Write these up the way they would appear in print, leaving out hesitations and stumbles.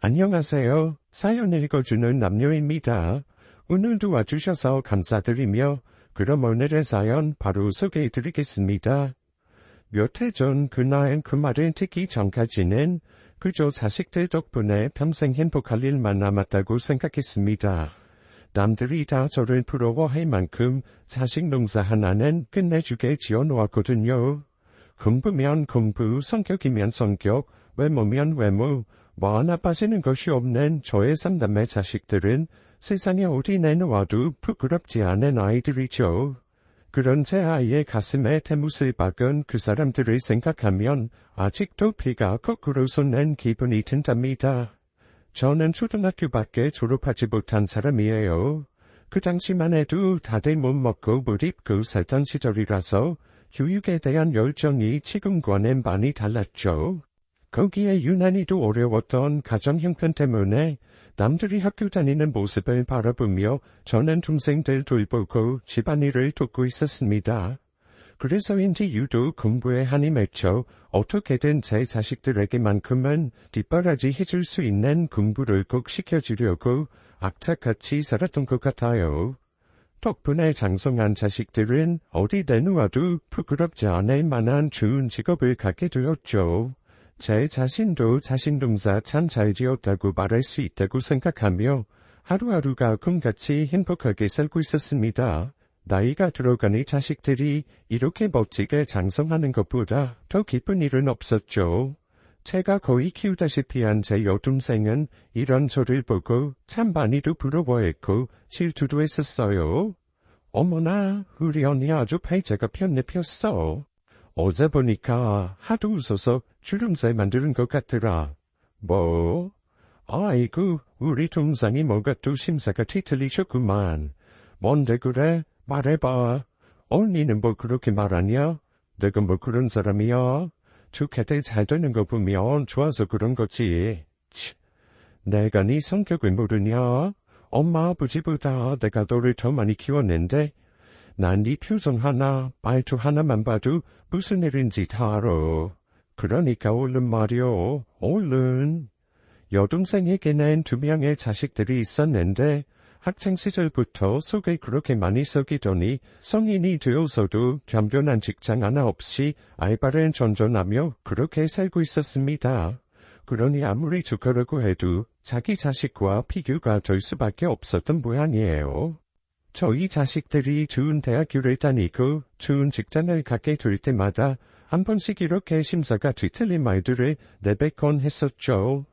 안녕하세요. 사연 읽어주는 남녀입니다. 오늘도 와주셔서 감사드리며 그럼 오늘의 사연 바로 소개해드리겠습니다. 몇 해 전 그날 그 말을 듣기 전까지는 그저 자식들 덕분에 평생 행복할 일만 남았다고 생각했습니다. 남들이 다 저를 부러워할 만큼 자식 농사 하나는 끝내주게 지어놓았거든요. 공부면 공부, 성격이면 성격, 외모면 외모, 뭐 하나 빠지는 것이 없는 저의 3남매 자식들은 세상에 어디 내놓아도 부끄럽지 않은 아이들이죠. 그런 제 아이의 가슴에 대못을 박은 그 사람들을 생각하면 아직도 피가 거꾸로 솟는 기분이 든답니다. 저는 초등학교밖에 졸업하지 못한 사람이에요. 그 당시만 해도 다들 못 먹고 못 입고 살던 시절이라서 교육에 대한 열정이 지금과는 많이 달랐죠. 거기에 유난히도 어려웠던 가정 형편 때문에 남들이 학교 다니는 모습을 바라보며 저는 동생들 돌보고 집안일을 돕고 있었습니다. 그래서인지 유독 공부에 한이 맺혀 어떻게든 제 자식들에게만큼은 뒷바라지 해줄 수 있는 공부를 꼭 시켜주려고 악착같이 살았던 것 같아요. 덕분에 장성한 자식들은 어디 내놓아도 부끄럽지 않을 만한 좋은 직업을 갖게 되었죠. 제 자신도 자식농사 참 잘 지었다고 말할 수 있다고 생각하며 하루하루가 꿈같이 행복하게 살고 있었습니다. 나이가 들어가니 자식들이 이렇게 멋지게 장성하는 것보다 더 기쁜 일은 없었죠. 제가 거의 키우다시피 한 제 여동생은 이런 저를 보고 참 많이도 부러워했고 질투도 했었어요. 어머나, 우리 언니 아주 팔자가 폈네 폈어. 어제 보니까 하도 웃어서 주름살 만드는 것 같더라. 뭐? 아이고, 우리 동생이 뭐가 또 심사가 뒤틀리셨구만. 뭔데 그래? 말해봐. 언니는 뭐 그렇게 말하냐? 내가 뭐 그런 사람이야? 좋게들 잘 되는 거 보면 좋아서 그런 거지. 치, 내가 네 성격을 모르냐? 엄마 아버지보다 내가 너를 더 많이 키웠는데 난 네 표정 하나, 말투 하나만 봐도 무슨 일인지 다 알아. 그러니까 얼른 말이오, 얼른. 여동생에게는 2명의 자식들이 있었는데 학창 시절부터 속을 그렇게 많이 썩이더니 성인이 되어서도 겸손한 직장 하나 없이 알바를 전전하며 그렇게 살고 있었습니다. 그러니 아무리 좋으려고 해도 자기 자식과 비교가 될 수밖에 없었던 모양이에요. 저희 자식들이 좋은 대학교를 다니고 좋은 직장을 갖게 될 때마다 한 번씩 이렇게 심사가 뒤틀린 말들을 내뱉곤 했었죠.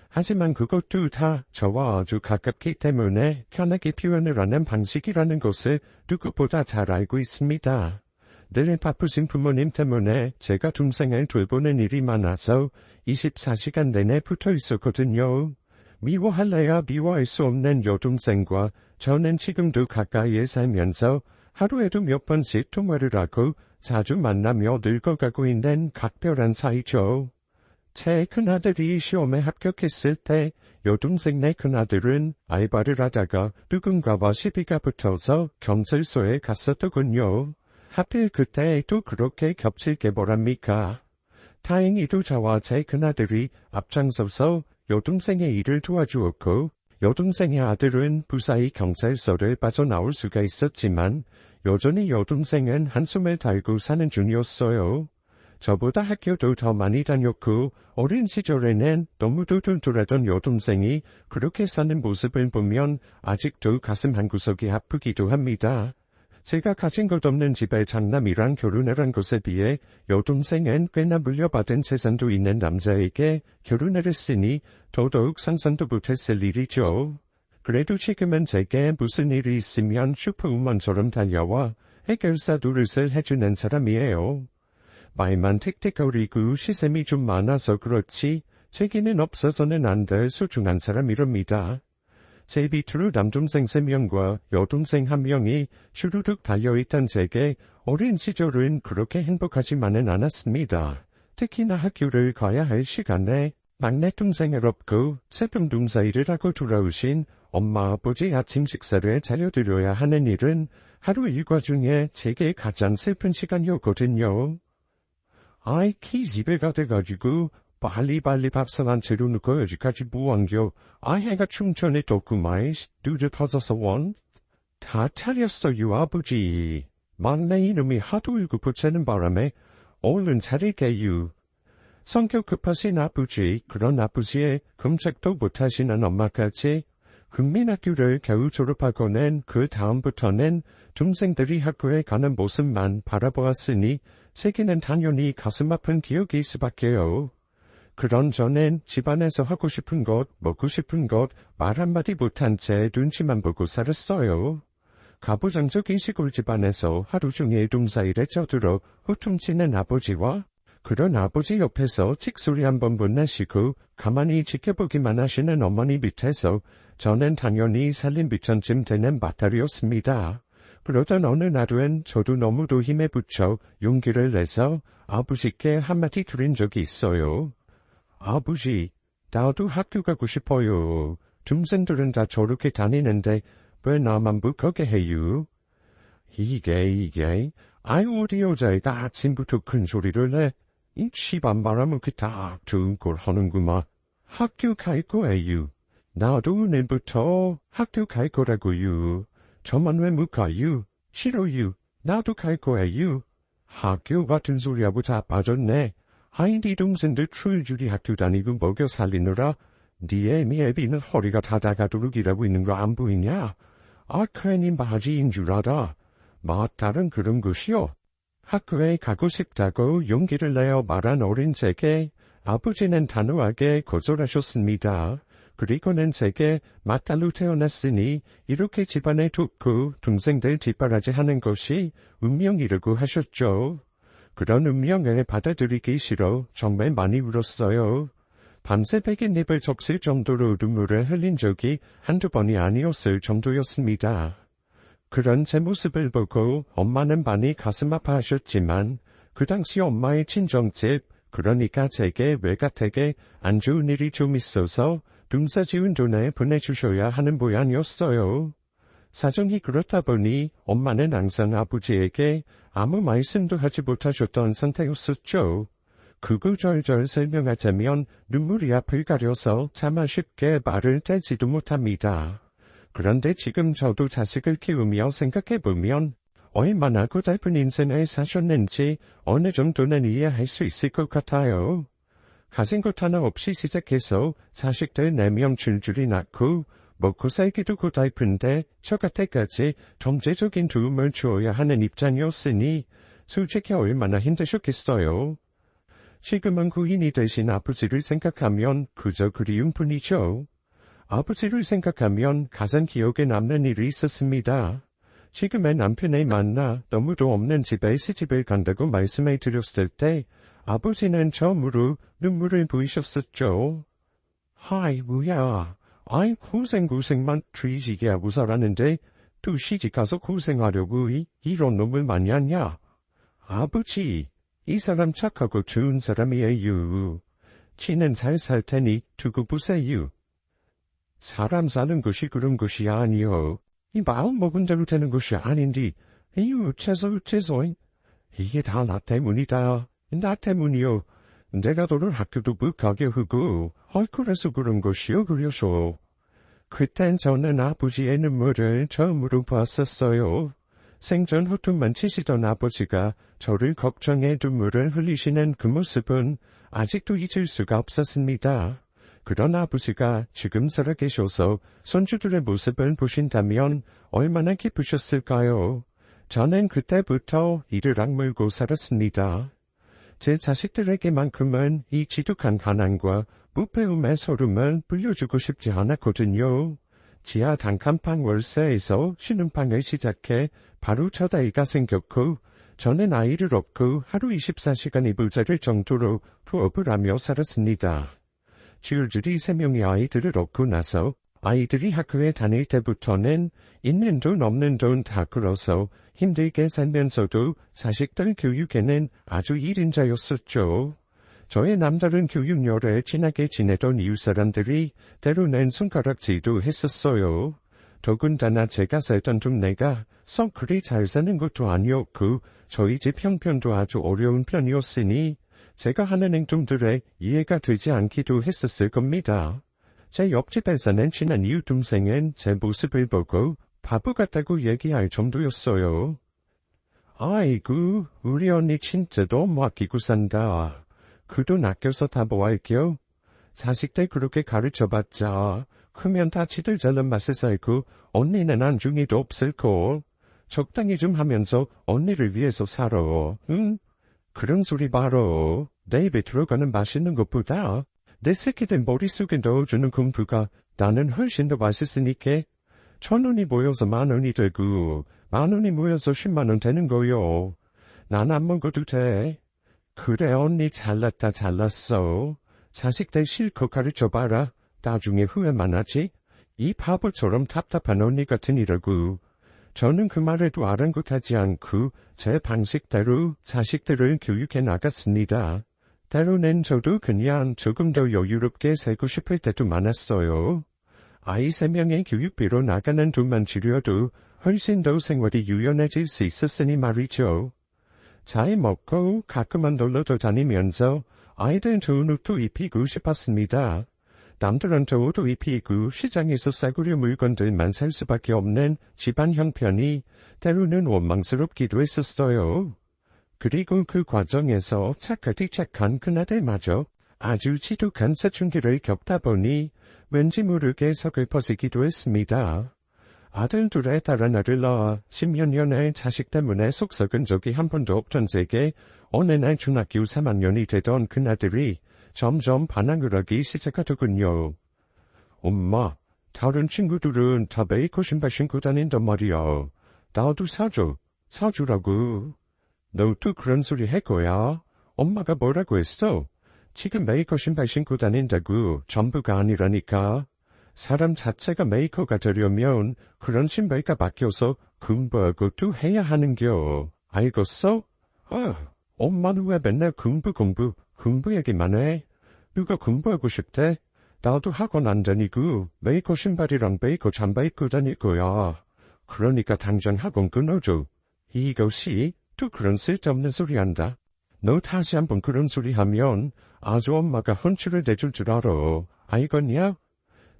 하지만 그것도 다 저와 아주 가깝기 때문에 편하게 표현을 하는 방식이라는 것을 누구보다 잘 알고 있습니다. 늘 바쁘신 부모님 때문에 제가 동생을 돌보는 일이 많아서 24시간 내내 붙어 있었거든요. 미워할래야 미워할 수 없는 여동생과 저는 지금도 가까이에 살면서 하루에도 몇 번씩 통화를 하고 자주 만나며 늙어가고 있는 각별한 사이죠. 제 큰아들이 시험에 합격했을 때 여동생 내 큰아들은 알바를 하다가 누군가와 시비가 붙어서 경찰서에 갔었더군요. 하필 그때 또 그렇게 겹칠 게 뭐랍니까? 다행히도 저와 제 큰아들이 앞장서서 여동생의 일을 도와주었고 여동생의 아들은 무사히 경찰서를 빠져나올 수가 있었지만 여전히 여동생은 한숨을 달고 사는 중이었어요. 저보다 학교도 더 많이 다녔고 어린 시절에는 너무도 툴툴하던 여동생이 그렇게 사는 모습을 보면 아직도 가슴 한구석이 아프기도 합니다. 제가 가진 것 없는 집에 장남이랑 결혼을 한 것에 비해 여동생은 꽤나 물려받은 재산도 있는 남자에게 결혼을 했으니 더더욱 상상도 못했을 일이죠. 그래도 지금은 제게 무슨 일이 있으면 슈퍼우먼처럼 달려와 해결사 노릇을 해주는 사람이에요. 말만 틱틱거리고 시샘이 좀 많아서 그렇지 제게는 없어서는 안 될 소중한 사람이랍니다. 제 밑으로 남동생 3명과 여동생 1명이 슈루룩 달려있던 제게 어린 시절은 그렇게 행복하지만은 않았습니다. 특히나 학교를 가야 할 시간에 막내 동생을 업고 새벽 사일을 하고 돌아오신 엄마 아버지 아침 식사를 차려드려야 하는 일은 하루 일과 중에 제게 가장 슬픈 시간이었거든요. 아이 키 집에 가돼가지고 빨리빨리 밥상 안 차려놓고 여기까지 뭐한겨? 아해가 충전에 뒀구마이, 두드 터져서 원? 다 차렸어요, 아버지. 막내 이놈이 하도 일구고 채는 바람에 얼른 차릴게요. 성격 급하신 아버지, 그런 아버지의 끔찍도 못하시는 엄마까지 국민학교를 겨우 졸업하고는 그 다음부터는 동생들이 학교에 가는 모습만 바라보았으니 세계는 당연히 가슴 아픈 기억일 수밖에요. 그런 저는 집안에서 하고 싶은 것, 먹고 싶은 것, 말 한마디 못한 채 눈치만 보고 살았어요. 가부장적인 시골 집안에서 하루 종일 동사일에 쩌들어 후tum치는 아버지와 그런 아버지 옆에서 칙소리 한번 못 내시고 가만히 지켜보기만 하시는 어머니 밑에서 저는 당연히 살림 비천쯤 되는 마탈이었습니다. 그러던 어느 날은 저도 너무도 힘에 부쳐 용기를 내서 아버지께 한마디 드린 적이 있어요. 아버지, 나도 학교 가고 싶어요. 동생들은 다 저렇게 다니는데 왜 나만 못 가게 해요? 이게, 아유 어디 여자애가 아침부터 큰 소리를 내. 이 집안 말하면 딱 좋은 걸 하는구만. 학교 갈 거예요. 나도 내일부터 학교 갈 거라고요. 저만 왜 못 가요? 싫어요. 나도 갈 거예요. 학교 같은 소리하고 다 빠졌네. 아이 네 동생들 출줄이 학교 다니고 먹여 살리느라 네 애비는 허리가 다 다가도록 일하고 있는 거 안 보이냐? 아 괜히 바지인 줄 알아. 마딸은 그런 것이요. 학교에 가고 싶다고 용기를 내어 말한 어린 제게 아버지는 단호하게 거절하셨습니다. 그리고는 제게 마딸로 태어났으니 이렇게 집안에 두고 동생들 뒷바라지하는 것이 운명이라고 하셨죠. 그런 운명을 받아들이기 싫어 정말 많이 울었어요. 밤새 베갯잎을 적실 정도로 눈물을 흘린 적이 한두 번이 아니었을 정도였습니다. 그런 제 모습을 보고 엄마는 많이 가슴 아파하셨지만 그 당시 엄마의 친정집, 그러니까 제게 외갓에게 안 좋은 일이 좀 있어서 농사 지은 돈을 보내주셔야 하는 모양이었어요. 사정이 그렇다 보니 엄마는 항상 아버지에게 아무 말씀도 하지 못하셨던 상태였었죠. 구구절절 설명하자면 눈물이 앞을 가려서 차마 쉽게 말을 떼지도 못합니다. 그런데 지금 저도 자식을 키우며 생각해보면 얼마나 고달픈 인생을 사셨는지 어느 정도는 이해할 수 있을 것 같아요. 가진 것 하나 없이 시작해서 자식들 4명 줄줄이 낳고 먹고 살기도 고달픈데 저같애까지 경제적인 도움을 주어야 하는 입장이었으니 솔직히 얼마나 힘드셨겠어요. 지금은 고인이 되신 아버지를 생각하면 그저 그리운 뿐이죠. 아버지를 생각하면 가장 기억에 남는 일이 있었습니다. 지금의 남편을 만나 너무도 없는 집에 시집을 간다고 말씀을 드렸을 때 아버지는 처음으로 눈물을 보이셨었죠. 하이 뭐야, 아이 고생만 뒤지게 하고 살았는데 또 시집가서 고생하려고 이런 놈을 많이 하냐. 아버지, 이 사람 착하고 좋은 사람이에요. 지는 잘 살 테니 두고 보세요. 사람 사는 것이 그런 것이 아니요. 이 마음 먹은 대로 되는 것이 아닌데, 이 어째서. 이게 다 나 때문이다. 나 때문이요. 내가 너를 학교도 못 가게 하고, 그래서 그런 것이요, 그래서. 그땐 저는 아버지의 눈물을 처음으로 봤었어요. 생전 호통만 치시던 아버지가 저를 걱정해 눈물을 흘리시는 그 모습은 아직도 잊을 수가 없었습니다. 그런 아버지가 지금 살아계셔서 손주들의 모습을 보신다면 얼마나 기쁘셨을까요? 저는 그때부터 이를 악물고 살았습니다. 제 자식들에게만큼은 이 지독한 가난과 무배움의 서름을 불려주고 싶지 않았거든요. 지하 단칸방 월세에서 쉬는방을 시작해 바로 첫 아이가 생겼고 저는 아이를 얻고 하루 24시간 이불 자를 정도로 부업을 하며 살았습니다. 줄줄이 3명의 아이들을 얻고 나서 아이들이 학교에 다닐 때부터는 있는 돈 없는 돈 다 끌어서 힘들게 살면서도 자식들 교육에는 아주 1인자였었죠. 저의 남다른 교육열에 친하게 지내던 이웃사람들이 때로는 손가락질도 했었어요. 더군다나 제가 살던 동네가 썩 그리 잘 사는 것도 아니었고 저희 집 형편도 아주 어려운 편이었으니 제가 하는 행동들에 이해가 되지 않기도 했었을 겁니다. 제 옆집에서는 친한 이웃 동생은 제 모습을 보고 바보 같다고 얘기할 정도였어요. 아이고, 우리 언니 진짜 너무 아끼고 산다. 그 돈 아껴서 다 뭐 할게요? 자식들 그렇게 가르쳐봤자 크면 다 지들 잘난 맛에 살고 언니는 안중에도 없을걸. 적당히 좀 하면서 언니를 위해서 살아. 응? 그런 소리 말어. 내 입에 들어가는 맛있는 것보다 내 새끼들 머릿속에 넣어주는 공부가 나는 훨씬 더 맛있으니까 1,000원이 모여서 10,000원이 되고 10,000원이 모여서 100,000원 되는 거요. 난 안 먹어도 돼. 그래 언니 잘났다 잘났어. 자식들 실컷 가르쳐봐라. 나중에 후회만 하지. 이 바보처럼 답답한 언니 같으니라고. 저는 그 말에도 아랑곳하지 않고 제 방식대로 자식들을 교육해 나갔습니다. 때로는 저도 그냥 조금 더 여유롭게 살고 싶을 때도 많았어요. 아이 3명의 교육비로 나가는 돈만 줄여도 훨씬 더 생활이 유연해질 수 있었으니 말이죠. 잘 먹고 가끔은 놀러도 다니면서 아이들 좋은 옷도 입히고 싶었습니다. 남들한테 옷도 입히고 시장에서 싸구려 물건들만 살 수밖에 없는 집안 형편이 때로는 원망스럽기도 했었어요. 그리고 그 과정에서 착하디 착한 큰아들마저 아주 지독한 사춘기를 겪다 보니 왠지 모르게 서글퍼지기도 했습니다. 아들 둘에 다른 아들 낳아 10여 년의 자식 때문에 속 썩은 적이 한 번도 없던 제게 어느 날 중학교 3학년이 되던 큰아들이 점점 반항을 하기 시작하더군요. 엄마, 다른 친구들은 다 메이커 신발 신고 다닌단 말이야. 나도 사주라고. 너도 그런 소리 할 거야? 엄마가 뭐라고 했어? 지금 메이커 신발 신고 다닌다고 전부가 아니라니까. 사람 자체가 메이커가 되려면 그런 신발가 바뀌어서 공부하고 또 해야 하는겨. 알겠어? 엄마는 왜 맨날 공부 얘기만 해? 누가 공부하고 싶대? 나도 학원 안 다니고 메이커 신발이랑 메이커 잠바 입고 다닐 거야. 그러니까 당장 학원 끊어줘. 이것이 또 그런 쓸데없는 소리 한다. 너 다시 한번 그런 소리 하면 아주 엄마가 혼쭐을 내줄 줄 알아. 알겠냐?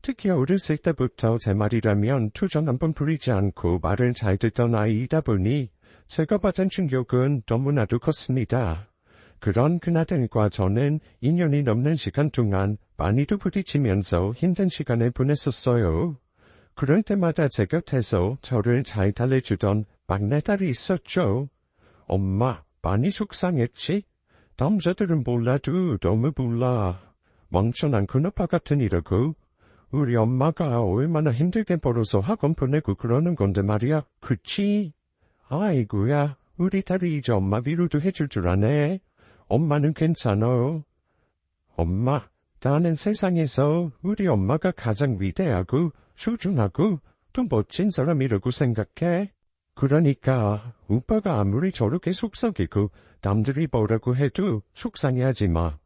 특히 어렸을 때부터 제 말이라면 투정 한번 부리지 않고 말을 잘 듣던 아이이다 보니 제가 받은 충격은 너무나도 컸습니다. 그런 그나들과 저는 2년이 넘는 시간 동안 많이도 부딪히면서 힘든 시간을 보냈었어요. 그럴 때마다 제 곁에서 저를 잘 달래주던 막내딸이 있었죠. 엄마, 많이 속상했지? 남자들은 몰라도 너무 몰라. 멍청한 큰오빠 같으니라고. 우리 엄마가 얼마나 힘들게 벌어서 학원 보내고 그러는 건데 말이야. 그치? 아이고야, 우리 딸이 이제 엄마 위로도 해줄 줄 아네. 엄마는 괜찮아. 엄마, 나는 세상에서 우리 엄마가 가장 위대하고 소중하고 또 멋진 사람이라고 생각해. 그러니까 오빠가 아무리 저렇게 속썩이고 남들이 뭐라고 해도 속상해하지 마.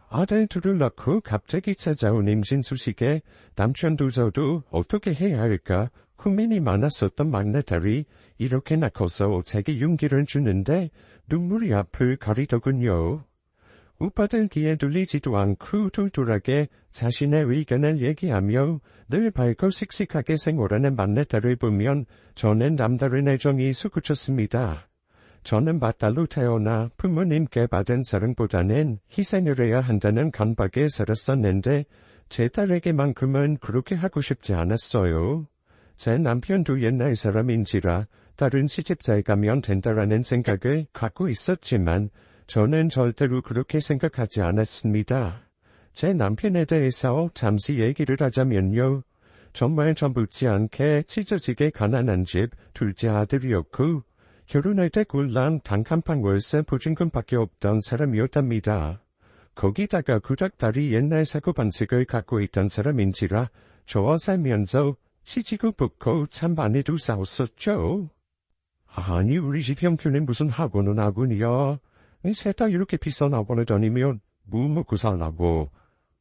아들 둘을 낳고 갑자기 찾아온 임신 소식에 남편도 저도 어떻게 해야 할까 고민이 많았었던 막내딸이 이렇게나 커서 제게 용기를 주는데 눈물이 앞을 가리더군요. 오빠들 귀에 들리지도 않고 툴툴하게 자신의 의견을 얘기하며 늘 밝고 씩씩하게 생활하는 막내딸을 보면 저는 남다른 애정이 솟구쳤습니다. 저는 맏딸로 태어나 부모님께 받은 사랑보다는 희생을 해야 한다는 강박에 살았었는데 제 딸에게만큼은 그렇게 하고 싶지 않았어요. 제 남편도 옛날 사람인지라 다른 시집잘 가면 된다라는 생각을 갖고 있었지만 저는 절대로 그렇게 생각하지 않았습니다. 제 남편에 대해서 잠시 얘기를 하자면요. 정말 전부지 않게 찢어지게 가난한 집 둘째 아들이었고 결혼할 때 꼴랑 단칸방 월세 보증금밖에 없던 사람이었답니다. 거기다가 구닥다리 옛날 사고방식을 갖고 있던 사람인지라 저와 살면서 시지고 볶고 참 많이도 싸웠었죠. 아니 우리 집 형편은 무슨 학원은 학원이야. 셋 다 이렇게 비싼 학원에 다니면 뭐 먹고 살라고.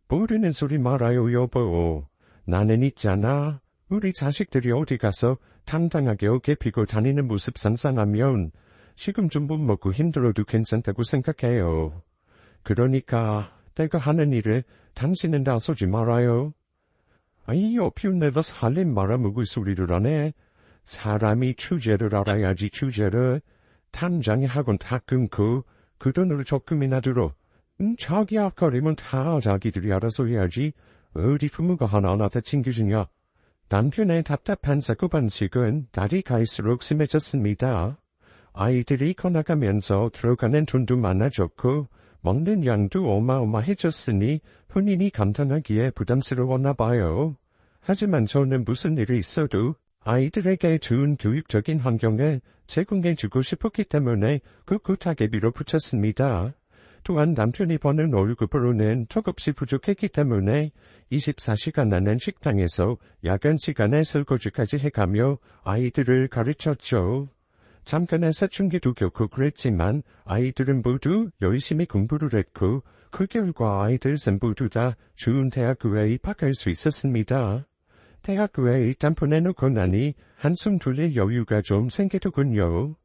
모르는 소리 말아요 여보. 나는 있잖아. 우리 자식들이 어디 가서 당당하게 어깨 피고 다니는 모습 상상하면 지금 좀 못 먹고 힘들어도 괜찮다고 생각해요. 그러니까 내가 하는 일에 당신은 나서지 말아요. 아이 어피운내가 살림 말아먹을 소리를 하네. 사람이 주제를 알아야지 주제를. 당장에 학원 다 끊고 그 돈으로 적금이나 들어. 자기 앞가림은 다 자기들이 알아서 해야지. 어디 부모가 하나하나 챙겨주냐. 남편의 답답한 사고방식은 날이 갈수록 심해졌습니다. 아이들이 커나가면서 들어가는 돈도 많아졌고 먹는 양도 어마어마해졌으니 본인이 감당하기에 부담스러웠나 봐요. 하지만 저는 무슨 일이 있어도 아이들에게 좋은 교육적인 환경을 제공해주고 싶었기 때문에 꿋꿋하게 밀어붙였습니다. 또한 남편이 버는 월급으로는 턱없이 부족했기 때문에 24시간 하는 식당에서 야간 시간에 설거지까지 해가며 아이들을 가르쳤죠. 잠깐의 사춘기도 겪고 그랬지만 아이들은 모두 열심히 공부를 했고 그 결과 아이들 전부 다 좋은 대학교에 입학할 수 있었습니다. 대학교에 일단 보내놓고 나니 한숨 돌릴 여유가 좀 생기더군요.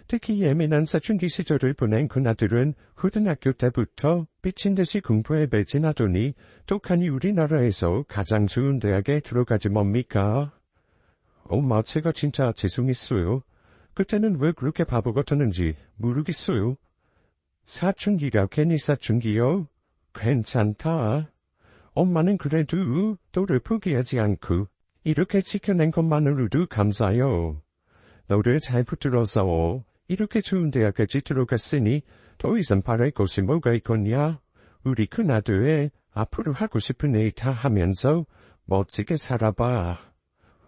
특히 예민한 사춘기 시절을 보낸 그나들은 고등학교 때부터 미친듯이 공부에 매진하더니 똑하니 우리나라에서 가장 좋은 대학에 들어가지 뭡니까? 엄마 제가 진짜 죄송했어요. 그때는 왜 그렇게 바보 같았는지 모르겠어요. 사춘기가 괜히 사춘기요? 괜찮다. 엄마는 그래도 너를 포기하지 않고 이렇게 지켜낸 것만으로도 감사해요. 너를 잘 붙들어서 이렇게 좋은 대학까지 들어갔으니 더 이상 바랄 것이 뭐가 있겠냐? 우리 큰아들 앞으로 하고 싶은 일 다 하면서 멋지게 살아봐.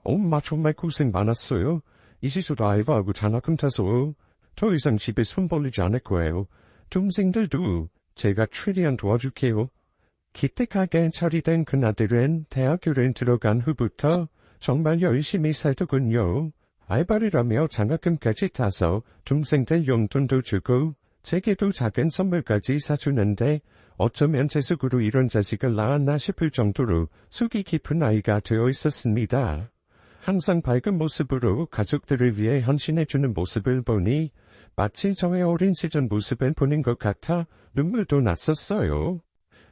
엄마 정말 고생 많았어요. 이제서도 알바하고 장학금 타서 더 이상 집에 손 벌리지 않을 거예요. 동생들도 제가 최대한 도와줄게요. 기특하게 처리된 그나들은 대학교를 들어간 후부터 정말 열심히 살더군요. 알바를 하며 장학금까지 타서 동생들 용돈도 주고 제게도 작은 선물까지 사주는데 어쩌면 제 속으로 이런 자식을 낳았나 싶을 정도로 속이 깊은 아이가 되어 있었습니다. 항상 밝은 모습으로 가족들을 위해 헌신해주는 모습을 보니 마치 저의 어린 시절 모습을 보는 것 같아 눈물도 났었어요.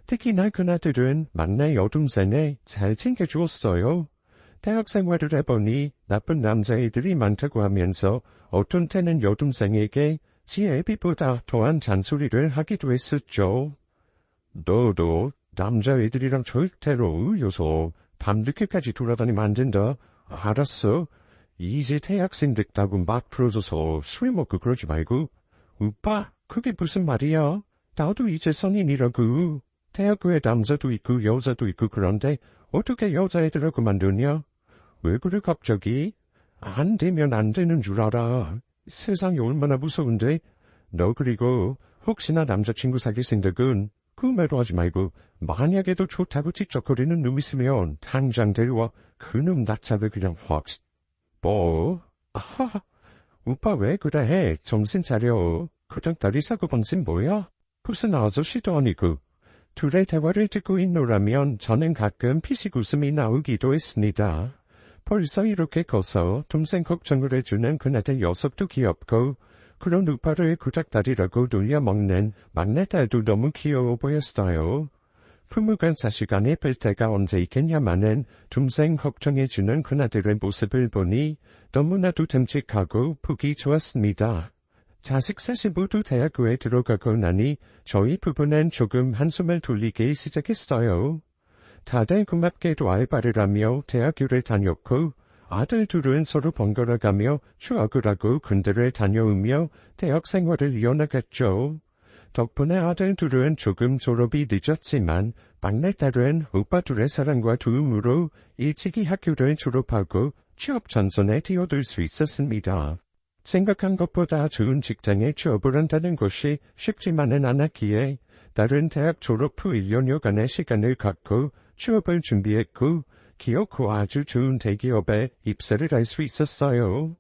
특히나 그나들은 막내 여동생에 잘 챙겨주었어요. 대학 생활을 해보니 나쁜 남자애들이 많다고 하면서 어떤 때는 여동생에게 지 애비보다 더한 잔소리를 하기도 했었죠. 너도 남자애들이랑 절대로 울려서 밤늦게까지 돌아다니면 안 된다. 알았어. 이제 대학생 됐다고 막 풀어줘서 술 먹고 그러지 말고. 오빠, 그게 무슨 말이야? 나도 이제 성인이라고. 대학교에 남자도 있고 여자도 있고 그런데 어떻게 여자애들하고 만드냐? 왜 그래 갑자기? 안 되면 안 되는 줄 알아. 세상이 얼마나 무서운데? 너 그리고 혹시나 남자친구 사귈 생각은 꿈에도 하지 말고 만약에도 좋다고 틱적거리는 놈 있으면 당장 데려와. 그놈 나차를 그냥 확. 뭐? 아하. 오빠 왜 그래? 정신 차려. 그닥다리 사고 번신 뭐야? 무슨 아저씨도 아니고. 둘의 대화를 듣고 있노라면 저는 가끔 피식 웃음이 나오기도 했습니다. 벌써 이렇게 커서 동생 걱정을 해주는 그나들 녀석도 귀엽고 그런 오빠를 구닥다리라고 놀려먹는 막내딸도 너무 귀여워 보였어요. 부모가 자식 안 예쁠 때가 언제 있겠냐마는 동생 걱정해주는 그나들의 모습을 보니 너무나도 듬직하고 보기 좋았습니다. 자식 셋이 모두 대학교에 들어가고 나니 저희 부부는 조금 한숨을 돌리기 시작했어요. 다들 고맙게도 알바를 하며 대학교를 다녔고 아들 둘은 서로 번갈아가며 휴학을 하고 군대를 다녀오며 대학 생활을 이어나갔죠. 덕분에 아들 둘은 조금 졸업이 늦었지만 막내딸은 오빠 둘의 사랑과 도움으로 일찍이 학교를 졸업하고 취업 전선에 뛰어들 수 있었습니다. 생각한 것보다 좋은 직장에 취업을 한다는 것이 쉽지만은 않았기에 딸은 대학 졸업 후 1년여간의 시간을 갖고 취업을 준비했고 기어코 아주 좋은 대기업에 입사를 할 수 있었어요.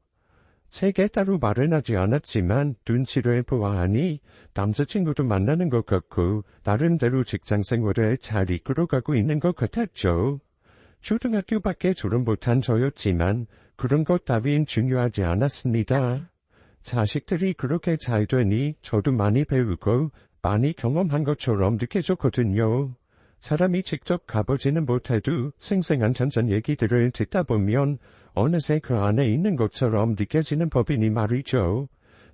제게 따로 말은 하지 않았지만 눈치를 보아하니 남자친구도 만나는 것 같고 나름대로 직장 생활을 잘 이끌어가고 있는 것 같았죠. 초등학교밖에 졸업 못한 저였지만 그런 것 따윈 중요하지 않았습니다. 자식들이 그렇게 잘 되니 저도 많이 배우고 많이 경험한 것처럼 느껴졌거든요. 사람이 직접 가보지는 못해도 생생한 전전 얘기들을 듣다 보면 어느새 그 안에 있는 것처럼 느껴지는 법이니 말이죠.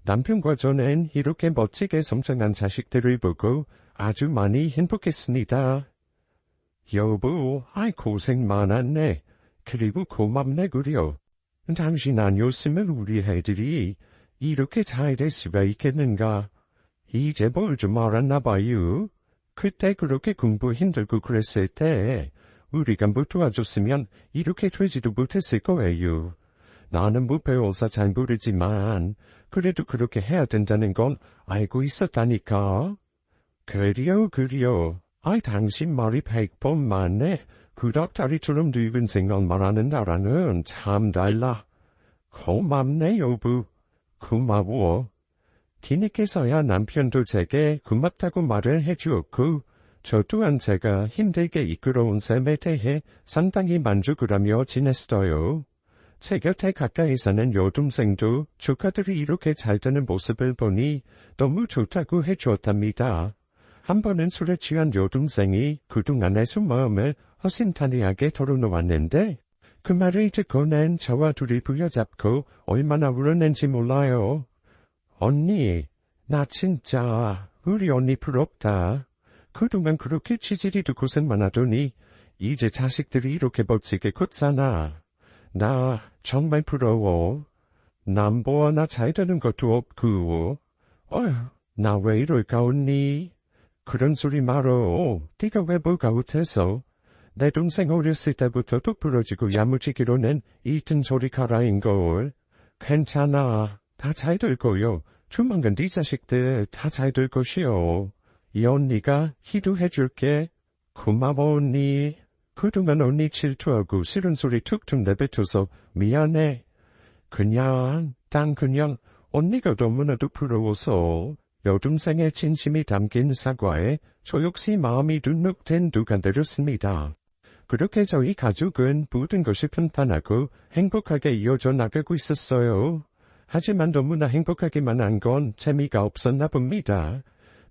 남편과 저는 이렇게 멋지게 성장한 자식들을 보고 아주 많이 행복했습니다. 여보, 아이 고생 많았네. 그리고 고맙네 그려. 당신 아니었으면 우리 애들이 이렇게 잘 될 수가 있겠는가. 이제 뭘 좀 알았나 봐요. 그때 그렇게 공부 힘들고 그랬을 때 우리가 못 도와줬으면 이렇게 되지도 못했을 거예요. 나는 못 배워서 잘 모르지만 그래도 그렇게 해야 된다는 건 알고 있었다니까. 그려. 아이 당신 말이 100번 맞네. 구닥다리처럼 늙은 생각 말하는 나라는 참 달라. 고맙네 여보. 고마워. 뒤늦게서야 남편도 제게 고맙다고 말을 해주었고 저 또한 제가 힘들게 이끌어온 삶에 대해 상당히 만족을 하며 지냈어요. 제 곁에 가까이 사는 여동생도 조카들이 이렇게 잘 되는 모습을 보니 너무 좋다고 해주었답니다. 한 번은 술에 취한 여동생이 그동안의 속마음을 허심탄회하게 털어놓았는데 그 말을 듣고는 저와 둘이 부여잡고 얼마나 울었는지 몰라요. 언니, 나 진짜 우리 언니 부럽다. 그동안 그렇게 치질이도 고생만 하더니 이제 자식들이 이렇게 멋지게 컸잖아. 나 정말 부러워. 남보아 나 잘 되는 것도 없고. 어휴, 나 왜 이럴까 언니? 그런 소리 말어. 네가 왜 뭐가 못해서? 내 동생 어렸을 때부터 뚝 부러지고 야무지기로는 이튼 소리 가라인걸. 괜찮아. 다 잘 될 거요. 조만간 네 자식들 다 잘 될 것이요. 이 언니가 희도해줄게. 고마워 언니. 그동안 언니 질투하고 싫은 소리 툭툭 내뱉어서 미안해. 그냥 언니가 너무나도 부러워서 여동생의 진심이 담긴 사과에 저 역시 마음이 눅눅된 누가 내렸습니다. 그렇게 저희 가족은 모든 것이 평탄하고 행복하게 이어져 나가고 있었어요. 하지만 너무나 행복하기만 한 건 재미가 없었나 봅니다.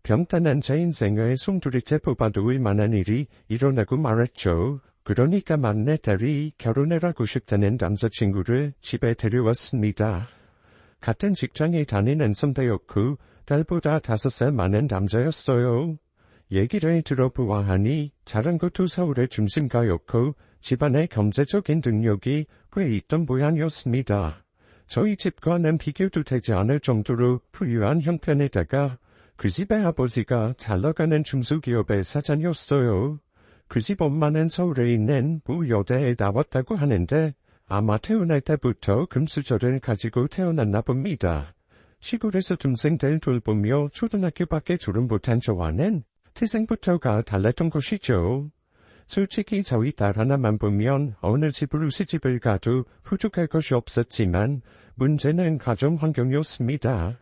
평탄한 제 인생을 송두리째 뽑아도 올만한 일이 일어나고 말았죠. 그러니까 막내딸이 결혼을 하고 싶다는 남자친구를 집에 데려왔습니다. 같은 직장에 다니는 선배였고 딸보다 5살 많은 남자였어요. 얘기를 들어보아하니 자란 것도 서울의 중심가였고 집안의 경제적인 능력이 꽤 있던 모양이었습니다. 저희 집과는 비교도 되지 않을 정도로 부유한 형편에다가 그 집의 아버지가 잘나가는 중소기업의 사장이었어요. 그 집 엄마는 서울에 있는 모 여대에 나왔다고 하는데 아마 태어날 때부터 금수저를 가지고 태어났나 봅니다. 시골에서 동생들 돌보며 초등학교밖에 졸업 못한 저와는 태생부터가 달랐던 것이죠. 솔직히 저희 딸 하나만 보면 어느 집으로 시집을 가도 부족할 것이 없었지만 문제는 가정 환경이었습니다.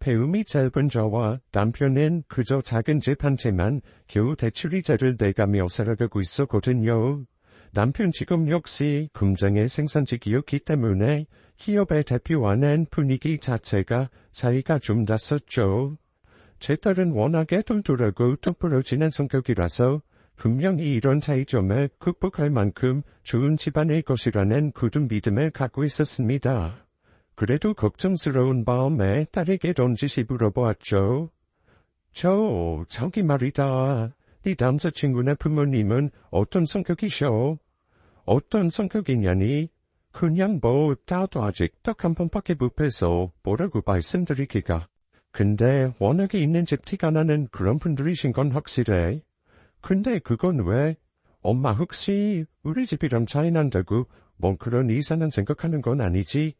배움이 짧은 저와 남편은 그저 작은 집 한 채만 겨우 대출이자를 내가며 살아가고 있었거든요. 남편 직업 역시 공장의 생산직이었기 때문에 기업의 대표와는 분위기 자체가 차이가 좀 났었죠. 제 딸은 워낙에 똘똘하고 똑부러지는 성격이라서 분명히 이런 차이점을 극복할 만큼 좋은 집안일 것이라는 굳은 믿음을 갖고 있었습니다. 그래도 걱정스러운 마음에 딸에게 던지시 물어보았죠. 저기 말이다. 네 남자친구네 부모님은 어떤 성격이셔? 어떤 성격이냐니? 그냥 나도 아직 딱 한 번밖에 못 뵈서 뭐라고 말씀드리기가. 근데 워낙에 있는 집 티가 나는 그런 분들이신 건 확실해. 근데 그건 왜? 엄마 혹시 우리 집이랑 차이 난다고 뭐 그런 이상한 생각하는 건 아니지?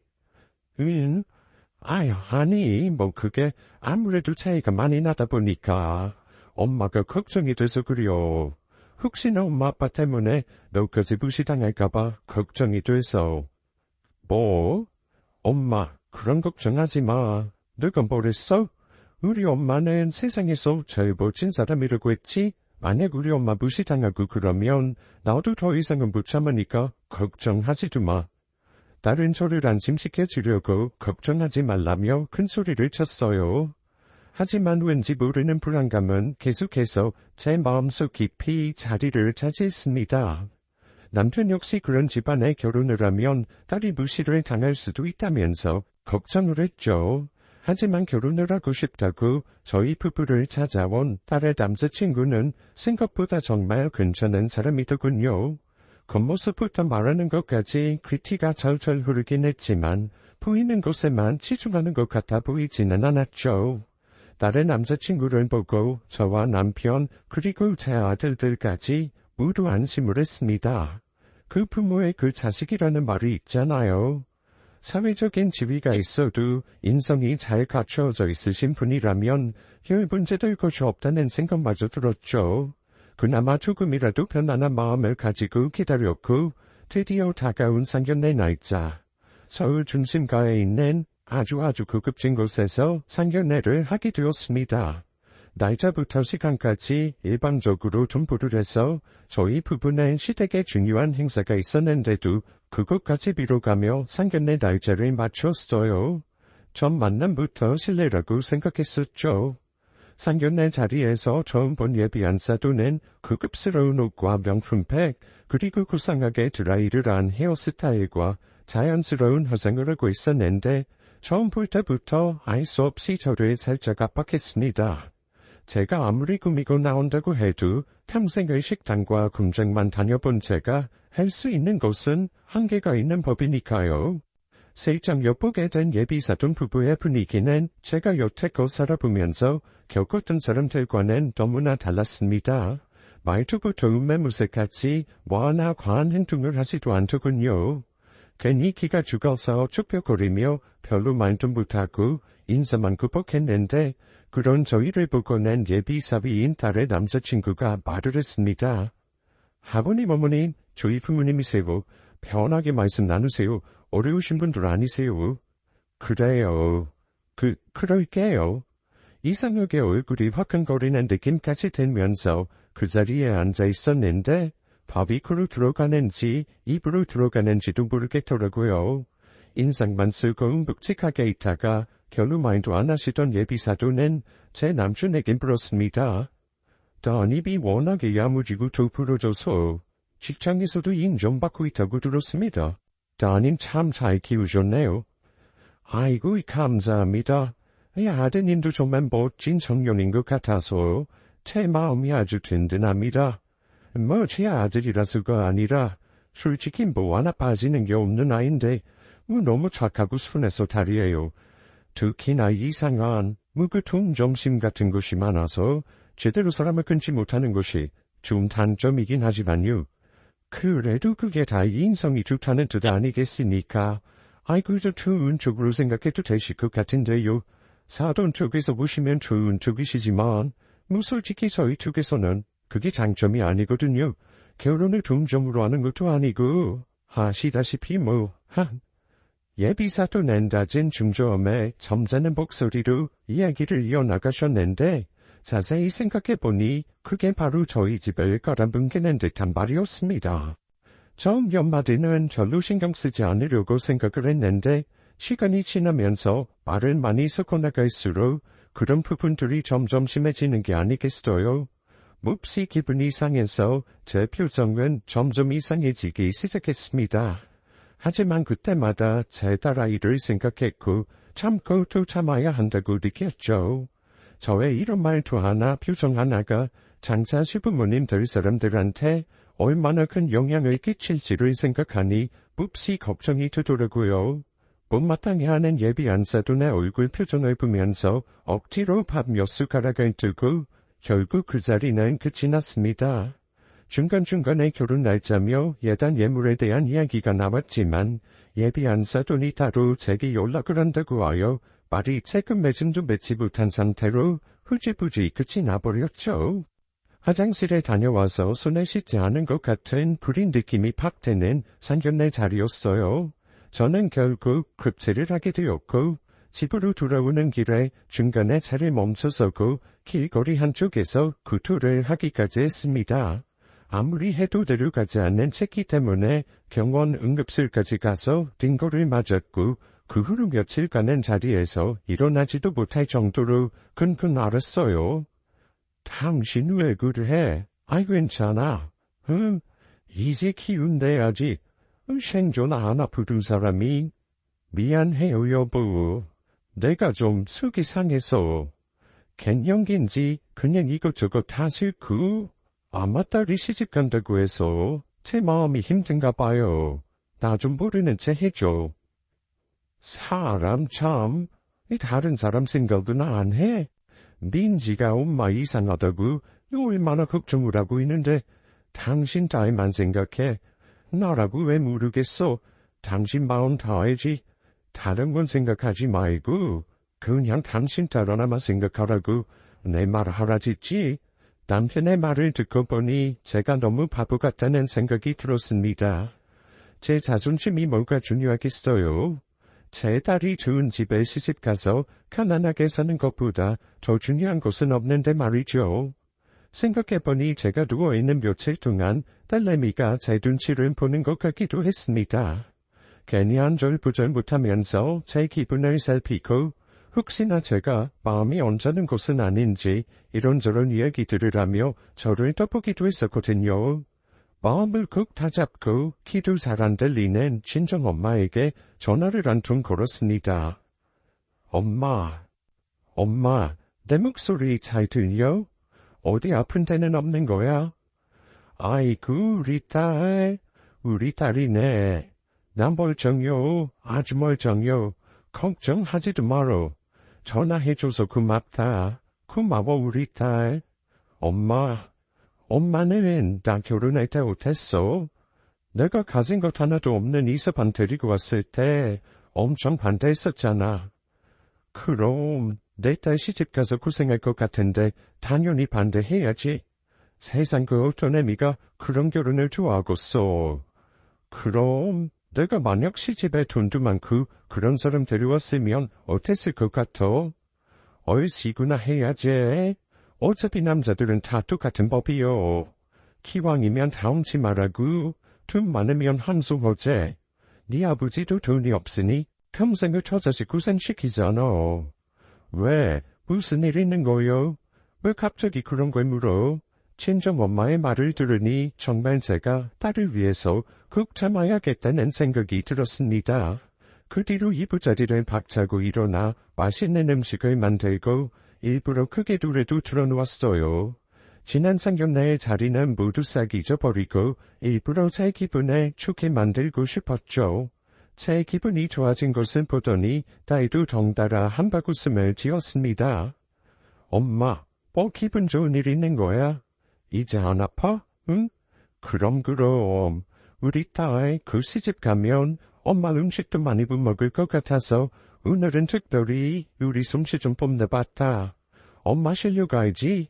아니, 그게 아무래도 차이가 많이 나다 보니까 엄마가 걱정이 돼서 그래요. 혹시나 엄마 아빠 때문에 너까지 무시당할까봐 걱정이 돼서. 뭐? 엄마, 그런 걱정하지 마. 너가 뭐랬어? 우리 엄마는 세상에서 제일 멋진 사람이라고 했지? 만약 우리 엄마 무시당하고 그러면 나도 더 이상은 못 참으니까 걱정하지도 마. 딸은 저를 안심시켜 주려고 걱정하지 말라며 큰 소리를 쳤어요. 하지만 왠지 모르는 불안감은 계속해서 제 마음속 깊이 자리를 차지했습니다. 남편 역시 그런 집안에 결혼을 하면 딸이 무시를 당할 수도 있다면서 걱정을 했죠. 하지만 결혼을 하고 싶다고 저희 부부를 찾아온 딸의 남자친구는 생각보다 정말 괜찮은 사람이더군요. 겉모습부터 말하는 것까지 귀티가 절절 흐르긴 했지만 보이는 것에만 치중하는 것 같아 보이지는 않았죠. 딸의 남자친구를 보고 저와 남편 그리고 제 아들들까지 모두 안심을 했습니다. 그 부모의 그 자식이라는 말이 있잖아요. 사회적인 지위가 있어도 인성이 잘 갖춰져 있으신 분이라면 별 문제될 것이 없다는 생각마저 들었죠. 그나마 조금이라도 편안한 마음을 가지고 기다렸고 드디어 다가온 상견례 날짜. 서울 중심가에 있는 아주 고급진 곳에서 상견례를 하게 되었습니다. 날짜부터 시간까지 일방적으로 분부를 해서 저희 부부는 시댁에 중요한 행사가 있었는데도 그것까지 미뤄가며 상견례 날짜를 맞췄어요. 전 만남부터 실례라고 생각했었죠. 상견례 자리에서 처음 본 예비 안사도는 고급스러운 옷과 명품백, 그리고 구상하게 드라이를 한 헤어스타일과 자연스러운 화장을 하고 있었는데 처음 볼 때부터 알 수 없이 저를 살짝 압박했습니다. 제가 아무리 꾸미고 나온다고 해도 평생의 식당과 공장만 다녀본 제가 할 수 있는 것은 한계가 있는 법이니까요. 슬쩍 엿보게 된 예비사돈 부부의 분위기는 제가 여태껏 살아보면서 겪었던 사람들과는 너무나 달랐습니다. 말투부터 음매무새까지 뭐 하나 과한 행동을 하지도 않더군요. 괜히 기가 죽어서 쭈뼛거리며 별로 말도 못하고 인사만 구벅했는데 그런 저희를 보고 낸 예비사위인 딸의 남자친구가 말을 했습니다. 아버님, 어머님, 저희 부모님이세요. 편하게 말씀 나누세요. 어려우신 분들 아니세요. 그래요. 그럴게요. 이상하게 얼굴이 화끈거리는 느낌까지 들면서 그 자리에 앉아 있었는데 밥이 코로 들어가는지 입으로 들어가는지도 모르겠더라고요. 인상만 쓰고 묵직하게 있다가 별로 말도 안 하시던 예비사도는 제 남편에게 물었습니다. 따님이 워낙에 야무지고 똑부러져서 직장에서도 인정받고 있다고 들었습니다. 따님 참 잘 키우셨네요. 아이고 감사합니다. 아드님도 정말 멋진 청년인 것 같아서 제 마음이 아주 든든합니다. 뭐 제 아들이라서가 아니라 솔직히 뭐 하나 빠지는 게 없는 아인데 뭐 너무 착하고 순해서 달이에요. 특히나 이상한 무구통 점심 같은 것이 많아서 제대로 사람을 끊지 못하는 것이 좀 단점이긴 하지만요. 그래도 그게 다 인성이 좋다는 뜻 아니겠습니까? 아이고 저 좋은 쪽으로 생각해도 되실 것 같은데요. 사돈 쪽에서 보시면 좋은 쪽이시지만 뭐 솔직히 저희 쪽에서는 그게 장점이 아니거든요. 결혼을 동점으로 하는 것도 아니고 아시다시피 예비사돈 낮은 중저음에 점잖은 목소리로 이야기를 이어나가셨는데 자세히 생각해보니 그게 바로 저희 집을 깔아뭉개는 듯한 말이었습니다. 처음 몇 마디는 별로 신경 쓰지 않으려고 생각을 했는데 시간이 지나면서 말을 많이 섞어나갈수록 그런 부분들이 점점 심해지는 게 아니겠어요. 몹시 기분이 상해서 제 표정은 점점 이상해지기 시작했습니다. 하지만 그때마다 제 딸아이를 생각했고 참고 또 참아야 한다고 느꼈죠. 저의 이런 말투 하나 표정 하나가 장차 시부모님 될 사람들한테 얼마나 큰 영향을 끼칠지를 생각하니 몹시 걱정이 되더라고요. 못마땅해 하는 예비 안사돈의 얼굴 표정을 보면서 억지로 밥 몇 숟가락을 두고 결국 그 자리는 끝이 났습니다. 중간중간에 결혼 날짜며 예단 예물에 대한 이야기가 나왔지만 예비 안사돈이 따로 제게 연락을 한다고 하여 말이 채금 매짐도 맺지 못한 상태로 흐지부지 끝이 나버렸죠. 화장실에 다녀와서 손에 씻지 않은 것 같은 구린 느낌이 팍 드는 상견례 자리였어요. 저는 결국 급제를 하게 되었고 집으로 돌아오는 길에 중간에 차를 멈춰서고 길거리 한쪽에서 구토를 하기까지 했습니다. 아무리 해도 내려가지 않는 체기 때문에 병원 응급실까지 가서 딩거를 맞았고 그 후로 며칠간은 자리에서 일어나지도 못할 정도로 끙끙 앓았어요. 당신 왜 그래? 아이 괜찮아. 이제 키운대야지. 생존 안 아프던 사람이. 미안해요 여보. 내가 좀 속이 상해서. 갱년기인지 그냥 이것저것 다 싫고 아마 딸이 시집간다고 해서 제 마음이 힘든가 봐요. 나 좀 모르는 체 해줘. 사람 참 다른 사람 생각은 안 해. 민지가 엄마 이상하다고 얼마나 걱정을 하고 있는데 당신 딸만 생각해. 나라고 왜 모르겠어. 당신 마음 다해지. 다른 건 생각하지 말고 그냥 당신 딸 하나만 생각하라고 내 말 하라지지. 남편의 말을 듣고 보니 제가 너무 바보 같다는 생각이 들었습니다. 제 자존심이 뭐가 중요하겠어요. 제 딸이 좋은 집에 시집가서 가난하게 사는 것보다 더 중요한 것은 없는데 말이죠. 생각해보니 제가 누워있는 며칠 동안 딸내미가 제 눈치를 보는 것 같기도 했습니다. 괜히 안절부절 못하면서 제 기분을 살피고 혹시나 제가 마음이 언짢은 것은 아닌지 이런저런 이야기들을 하며 저를 떠보기도 했었거든요. 마음을 꼭 다잡고 키도 잘 안 들리는 친정엄마에게 전화를 한 통 걸었습니다. 엄마, 내 목소리 잘 들려? 어디 아픈 데는 없는 거야? 아이고, 우리 딸이네. 난 멀쩡요, 아주 멀쩡요. 걱정하지도 마라. 전화해줘서 고맙다. 고마워, 우리 딸. 엄마는 나 결혼할 때 어땠어? 내가 가진 것 하나도 없는 이서방 데리고 왔을 때 엄청 반대했었잖아. 그럼 내 딸 시집가서 고생할 것 같은데 당연히 반대해야지. 세상 그 어떤 애미가 그런 결혼을 좋아하겠어. 그럼 내가 만약 시집에 돈도 많고 그런 사람 데려왔으면 어땠을 것 같아? 얼씨구나 해야지. 어차피 남자들은 다 똑같은 법이요. 기왕이면 다음치 말하고 돈 많으면 한소호제. 네 아버지도 돈이 없으니 평생을 저 자식 고생시키잖아. 왜? 무슨 일 있는 거요? 왜 갑자기 그런 걸 물어? 친정엄마의 말을 들으니 정말 제가 딸을 위해서 꼭 참아야겠다는 생각이 들었습니다. 그 뒤로 이부자리를 박차고 일어나 맛있는 음식을 만들고 일부러 크게 노래도 틀어놓았어요. 지난 상견례의 자리는 모두 싹 잊어버리고 일부러 제 기분을 좋게 만들고 싶었죠. 제 기분이 좋아진 것을 보더니 딸도 덩달아 한바구음을 지었습니다. 엄마, 뭐 기분 좋은 일 있는 거야? 이제 안 아파? 응? 그럼. 우리 딸 그 시집 가면 엄마 음식도 많이 못 먹을 것 같아서 오늘은 특별히 우리 솜씨 좀 뽐내봤다. 엄마 실력 알지?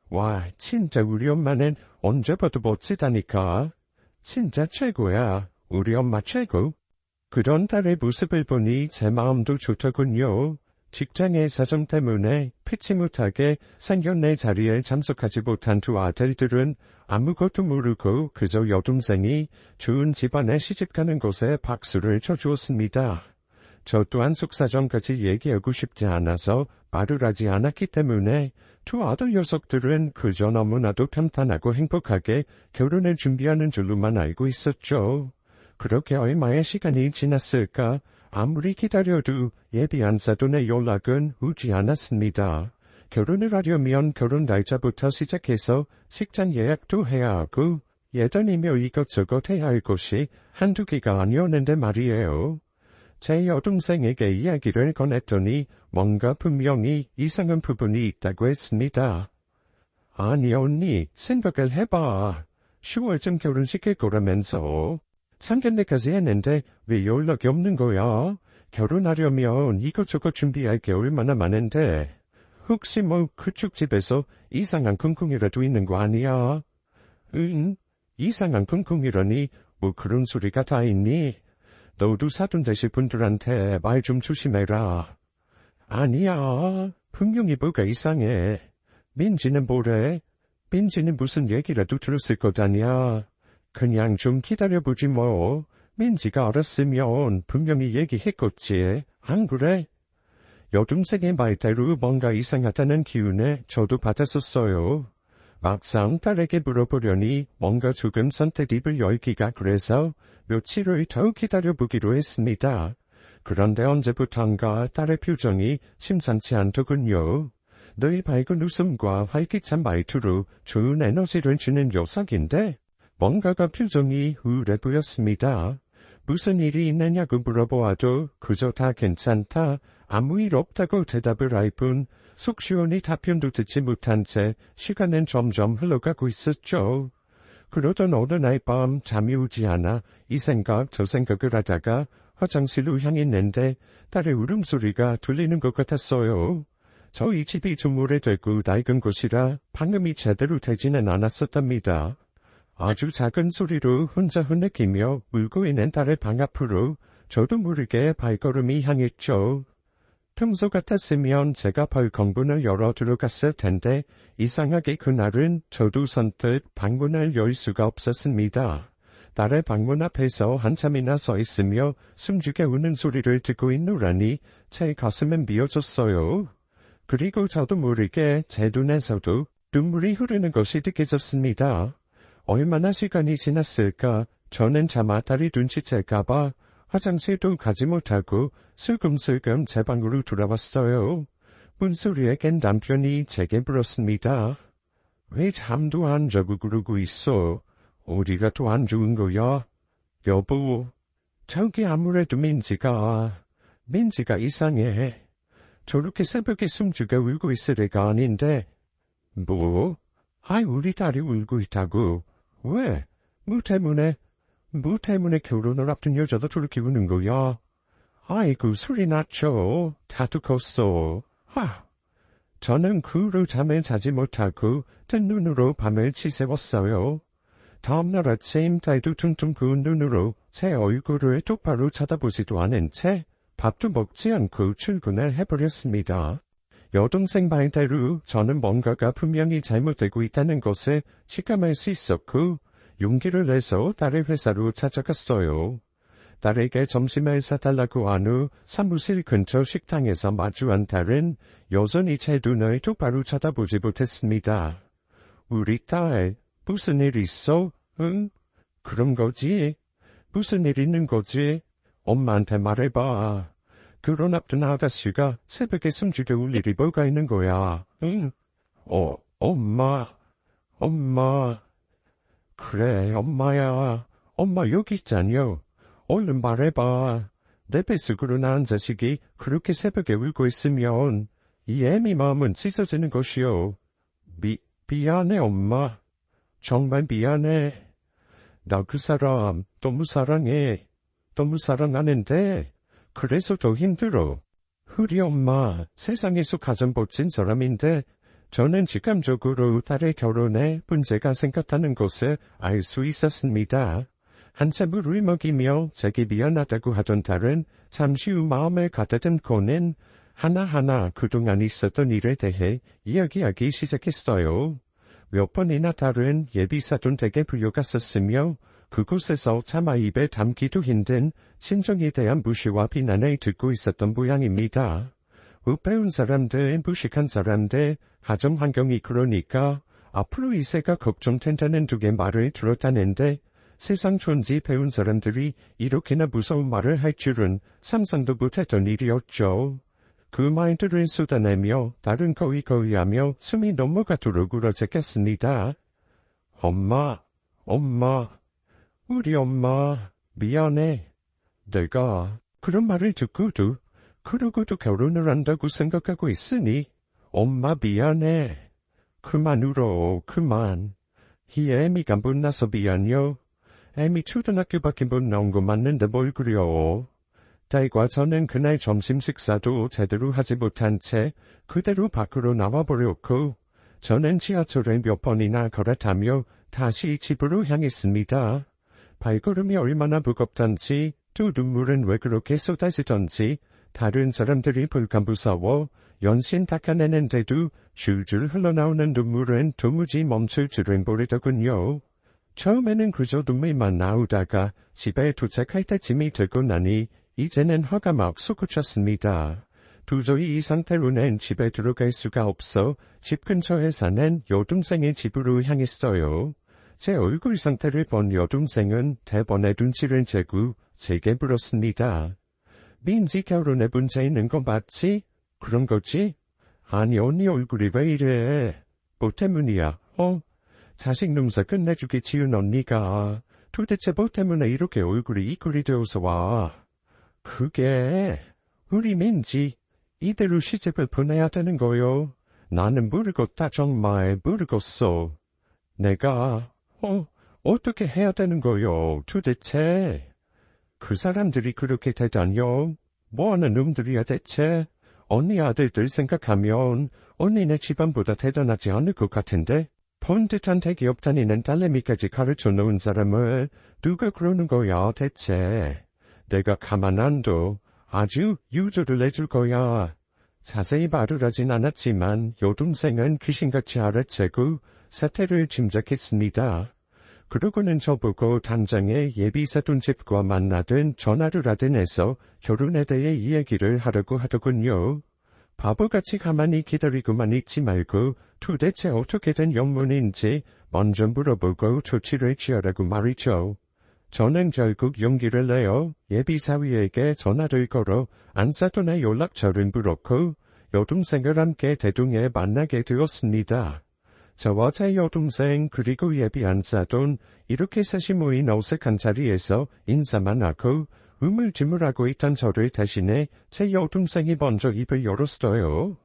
와, 진짜 우리 엄마는 언제 봐도 멋지다니까. 진짜 최고야. 우리 엄마 최고. 그런 딸의 모습을 보니 제 마음도 좋더군요. 직장의 사정 때문에 피치 못하게 상견례 자리에 참석하지 못한 두 아들들은 아무것도 모르고 그저 여동생이 좋은 집안에 시집가는 것에 박수를 쳐주었습니다. 저 또한 속사정까지 얘기하고 싶지 않아서 말을 하지 않았기 때문에 두 아들 녀석들은 그저 너무나도 편안하고 행복하게 결혼을 준비하는 줄로만 알고 있었죠. 그렇게 얼마의 시간이 지났을까? 아무리 기다려도 예비한 사돈의 연락은 오지 않았습니다. 결혼을 하려면 결혼 날짜부터 시작해서 식장 예약도 해야 하고 예단이며 이것저것 해야 할 것이 한두 개가 아니었는데 말이에요. 제 여동생에게 이야기를 꺼냈더니 뭔가 분명히 이상한 부분이 있다고 했습니다. 아니 언니, 생각을 해봐. 10월쯤 결혼시킬 거라면서. 상견례까지 했는데 왜 연락이 없는 거야? 결혼하려면 이것저것 준비할 게 얼마나 많은데. 혹시 뭐 그쪽 집에서 이상한 쿵쿵이라도 있는 거 아니야? 응? 이상한 쿵쿵이라니 뭐 그런 소리가 다 있니? 너도 사돈 되실 분들한테 말 좀 조심해라. 아니야. 분명히 뭐가 이상해. 민지는 뭐래? 민지는 무슨 얘기라도 들었을 것 아니야. 그냥 좀 기다려보지 뭐. 민지가 알았으면 분명히 얘기했겠지. 안 그래? 여동생의 말대로 뭔가 이상하다는 기운에 저도 받았었어요. 막상 딸에게 물어보려니 뭔가 조금 선뜻입을 열기가 그래서 며칠을 더 기다려보기로 했습니다. 그런데 언제부턴가 딸의 표정이 심상치 않더군요. 늘 밝은 웃음과 활기찬 말투로 좋은 에너지를 주는 녀석인데 뭔가가 표정이 우울해 보였습니다. 무슨 일이 있느냐고 물어보아도 그저 다 괜찮다, 아무 일 없다고 대답을 할 뿐 속 시원히 답변도 듣지 못한 채 시간은 점점 흘러가고 있었죠. 그러던 어느 날 밤 잠이 오지 않아 이 생각 저 생각을 하다가 화장실로 향했는데 딸의 울음소리가 들리는 것 같았어요. 저희 집이 좀 오래되고 낡은 곳이라 방음이 제대로 되지는 않았었답니다. 아주 작은 소리로 혼자 흐느끼며 울고 있는 딸의 방 앞으로 저도 모르게 발걸음이 향했죠. 평소 같았으면 제가 벌컥 문을 열어 들어갔을 텐데 이상하게 그날은 저도 선뜻 방문을 열 수가 없었습니다. 딸의 방문 앞에서 한참이나 서 있으며 숨죽여 우는 소리를 듣고 있노라니 제 가슴은 미어졌어요. 그리고 저도 모르게 제 눈에서도 눈물이 흐르는 것이 느껴졌습니다. 얼마나 시간이 지났을까 저는 차마 딸이 눈치챌까봐 화장실도 가지 못하고 슬금슬금 제 방으로 돌아왔어요. 문소리에 깬 남편이 제게 물었습니다. 왜 잠도 안 자고 그러고 있어? 어디가 또 안 좋은 거야? 여보, 저기 아무래도 민지가 이상해. 저렇게 새벽에 숨죽여 울고 있을 애가 아닌데. 뭐? 아이, 우리 딸이 울고 있다고. 왜? 뭐 때문에 결혼을 앞둔 여자도 저렇게 우는 거야? 아이고, 소리 났죠. 다투 컸어. 저는 그 후로 잠을 자지 못하고 뜬 눈으로 밤을 지새웠어요. 다음날 아침 딸도 퉁퉁 부은 눈으로 제 얼굴을 똑바로 쳐다보지도 않은 채 밥도 먹지 않고 출근을 해버렸습니다. 여동생 말대로 저는 뭔가가 분명히 잘못되고 있다는 것을 직감할 수 있었고 용기를 내서 딸의 회사로 찾아갔어요. 딸에게 점심을 사달라고 한 후 사무실 근처 식당에서 마주한 딸은 여전히 제 눈을 똑바로 쳐다보지 못했습니다. 우리 딸, 무슨 일 있어? 응? 그런 거지? 무슨 일 있는 거지? 엄마한테 말해봐. 결혼 앞둔 아가씨가 새벽에 숨죽여 울 일이 뭐가 있는 거야? 응? 엄마. 그래, 엄마야. 엄마 여기 있잖여. 얼른 말해봐. 내 뱃속으로 낳은 자식이 그렇게 새벽에 울고 있으면 이 애미 마음은 찢어지는 것이오. 미안해, 엄마. 정말 미안해. 나 그 사람 너무 사랑해. 너무 사랑하는데 그래서 더 힘들어. 우리 엄마 세상에서 가장 멋진 사람인데 저는 직감적으로 딸의 결혼에 문제가 생겼다는 것을 알 수 있었습니다. 한참을 울먹이며 제게 미안하다고 하던 딸은 잠시 후 마음을 가다듬고는 하나하나 그동안 있었던 일에 대해 이야기하기 시작했어요. 몇 번이나 딸은 예비사돈 댁에 불려갔었으며 그곳에서 차마 입에 담기도 힘든 친정에 대한 무시와 비난을 듣고 있었던 모양입니다. 우배운 사람들, 무식한 사람들, 가정 환경이 그러니까 앞으로 이세가 걱정된다는 두 개 말을 들었다는데 세상 존재 배운 사람들이 이렇게나 무서운 말을 할 줄은 상상도 못했던 일이었죠. 그 말들을 쏟아내며 딸은 거위거위하며 숨이 넘어가도록 울어제꼈습니다. 엄마, 우리 엄마, 미안해. 내가 그런 말을 듣고도 그러고도 결혼을 한다고 생각하고 있으니 엄마 미안해. 그만 울어, 그만. 이 애미가 못나서 미안요. 애미 초등학교밖에 못 나온 거 맞는데 뭘 그려. 딸과 저는 그날 점심 식사도 제대로 하지 못한 채 그대로 밖으로 나와버렸고 저는 지하철을 몇 번이나 갈아타며 다시 집으로 향했습니다. 발걸음이 얼마나 무겁던지 또 눈물은 왜 그렇게 쏟아지던지 다른 사람들이 불감무서워 연신 닦아내는데도 줄줄 흘러나오는 눈물은 도무지 멈출 줄은 모르더군요. 처음에는 그저 눈물만 나오다가 집에 도착할 때쯤이 되고 나니 이제는 화가 막 솟구쳤습니다. 도저히 이 상태로는 집에 들어갈 수가 없어 집 근처에 사는 여동생의 집으로 향했어요. 제 얼굴 상태를 본 여동생은 대번에 눈치를 채고 제게 물었습니다. 민지 결혼해 문제 있는 거 맞지? 그런 거지? 아니 언니 얼굴이 왜 이래? 뭐 때문이야? 자식 농사 끝내주기 지은 언니가 도대체 뭐 때문에 이렇게 얼굴이 이꼴이 되어서 와? 그게 우리 민지 이대로 시집을 보내야 되는 거요. 나는 모르겠다 정말 모르겠어. 내가 어떻게 해야 되는 거요 도대체? 그 사람들이 그렇게 대단요? 뭐하는 놈들이야 대체? 언니 아들들 생각하면 언니네 집안보다 대단하지 않을 것 같은데? 번듯한 대기업 다니는 딸내미까지 가르쳐 놓은 사람을 누가 그러는 거야 대체? 내가 가만 안 둬. 아주 유조를 해줄 거야. 자세히 말을 하진 않았지만 여동생은 귀신같이 알아채고 사태를 짐작했습니다. 그러고는 저보고 당장에 예비사돈집과 만나든 전화를 하든 해서 결혼에 대해 이야기를 하려고 하더군요. 바보같이 가만히 기다리고만 있지 말고 도대체 어떻게 된 영문인지 먼저 물어보고 조치를 취하라고 말이죠. 저는 결국 용기를 내어 예비사위에게 전화를 걸어 안사돈의 연락처를 물었고 여동생을 함께 대동에 만나게 되었습니다. 저와 제 여동생 그리고 예비 안사돈 이렇게 셋이 모인 어색한 자리에서 인사만 하고 우물쭈물하고 있던 저를 대신해 제 여동생이 먼저 입을 열었어요.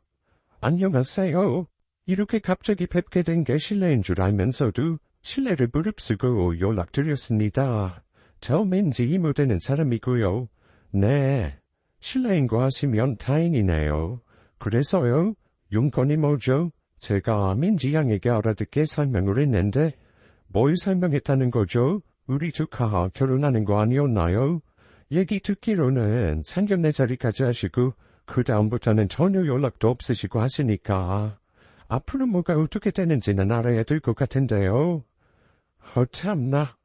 안녕하세요. 이렇게 갑자기 뵙게 된 게 실례인 줄 알면서도 실례를 무릅쓰고 연락드렸습니다. 저 민지 이모 되는 사람이고요. 네, 실례인 거 하시면 다행이네요. 그래서요, 용건이 뭐죠? 제가 민지 양에게 알아듣게 설명을 했는데 뭘 설명했다는 거죠? 우리 조카 결혼하는 거 아니었나요? 얘기 듣기로는 상견례 자리까지 하시고 그 다음부터는 전혀 연락도 없으시고 하시니까 앞으로 뭐가 어떻게 되는지는 알아야 될 것 같은데요. 참나.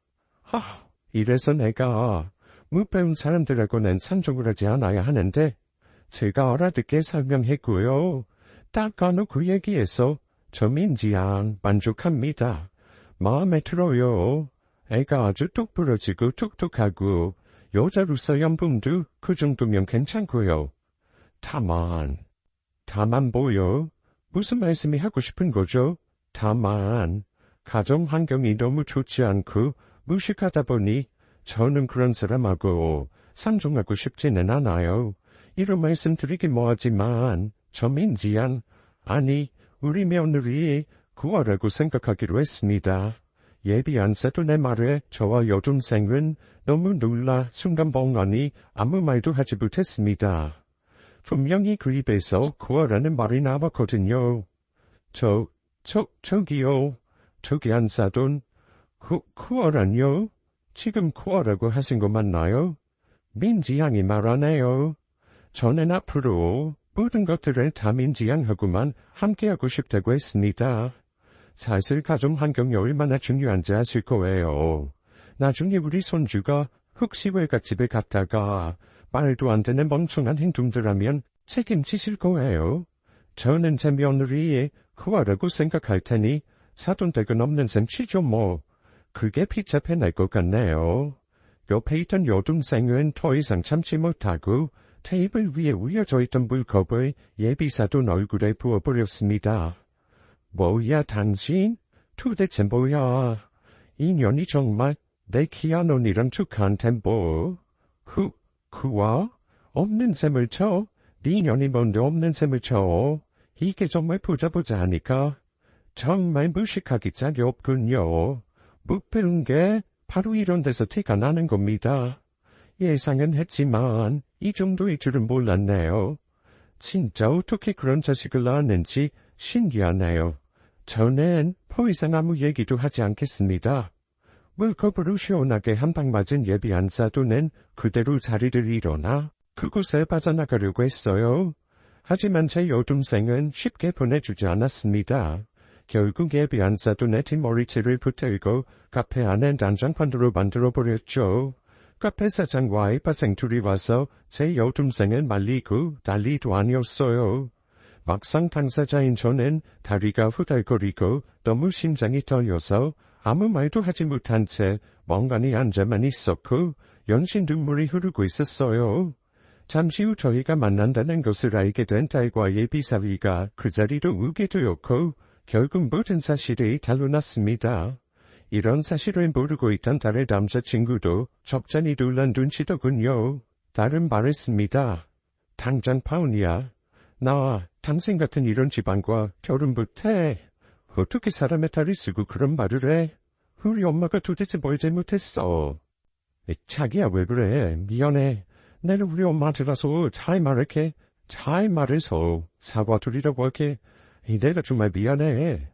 이래서 내가 못 배운 사람들하고는 상종을 하지 않아야 하는데 제가 알아듣게 설명했고요. 딱 까놓고 얘기해서 저 민지양 만족합니다. 마음에 들어요. 애가 아주 똑부러지고 톡톡하고 여자로서 연봉도 그 정도면 괜찮고요. 다만 뭐요? 무슨 말씀이 하고 싶은 거죠? 다만 가정 환경이 너무 좋지 않고 무식하다 보니 저는 그런 사람하고 상종하고 싶지는 않아요. 이런 말씀 드리긴 뭐하지만 저 민지양, 아니 우리 며느리 구하라고 생각하기로 했습니다. 예비 안사돈의 말에 저와 여동생은 너무 놀라 순간 멍하니 아무 말도 하지 못했습니다. 분명히 그 입에서 구하라는 말이 나왔거든요. 저기요. 저기 안사돈. 구하라뇨? 지금 구하라고 하신 거 맞나요? 민지 양이 말하네요. 저는 앞으로 모든 것들을 다 민지 양하고만 함께하고 싶다고 했습니다. 사실 가정 환경이 얼마나 중요한지 아실 거예요. 나중에 우리 손주가 혹시 외갓집에 갔다가 말도 안 되는 멍청한 행동들 하면 책임지실 거예요. 저는 제 며느리의 구하라고 생각할 테니 사돈댁은 없는 셈 치죠 뭐. 그게 피잡해 것 같네요. 옆에 있던 여동생은 더 이상 참지 못하고 테이블 위에 우여져 있던 물컵을 예비사돈 얼굴에 부어버렸습니다. 뭐야 당신? 도대체 뭐야? 인연이 정말 내 귀한 언니랑 축하한테 뭐? 그와? 없는 셈을 쳐? 네 인연이 뭔데 없는 셈을 쳐? 이게 정말 보자 하니까 정말 무식하기 짝이 없군요. 못 배운 게 바로 이런 데서 티가 나는 겁니다. 예상은 했지만 이 정도일 줄은 몰랐네요. 진짜 어떻게 그런 자식을 낳았는지 신기하네요. 저는 더 이상 아무 얘기도 하지 않겠습니다. 물컵으로 시원하게 한 방 맞은 예비 안사돈은 그대로 자리를 일어나 그곳에 빠져나가려고 했어요. 하지만 제 여동생은 쉽게 보내주지 않았습니다. 결국 예비한 사돈의 뒷머리채를 붙들고 카페 안에 난장판으로 만들어버렸죠. 카페 사장과 알바생 둘이 와서 제 여동생을 말리고 난리도 아니었어요. 막상 당사자인 저는 다리가 후달거리고 너무 심장이 떨려서 아무 말도 하지 못한 채 멍하니 앉아만 있었고 연신 눈물이 흐르고 있었어요. 잠시 후 저희가 만난다는 것을 알게 된 딸과 예비사위가 그 자리로 오게 되었고 결국 모든 사실이 달려났습니다. 이런 사실을 모르고 있던 딸의 남자친구도 적잖이 놀란 눈치더군요. 딸은 말했습니다. 당장 파혼이야. 나 당신 같은 이런 집안과 결혼 못해. 어떻게 사람의 딸을 쓰고 그런 말을 해? 우리 엄마가 도대체 뭘 잘못했어? 자기야 왜 그래? 미안해. 내가 우리 엄마한테라서 잘 말할게. 잘 말해서 사과드리라고 할게. 내가 정말 미안해.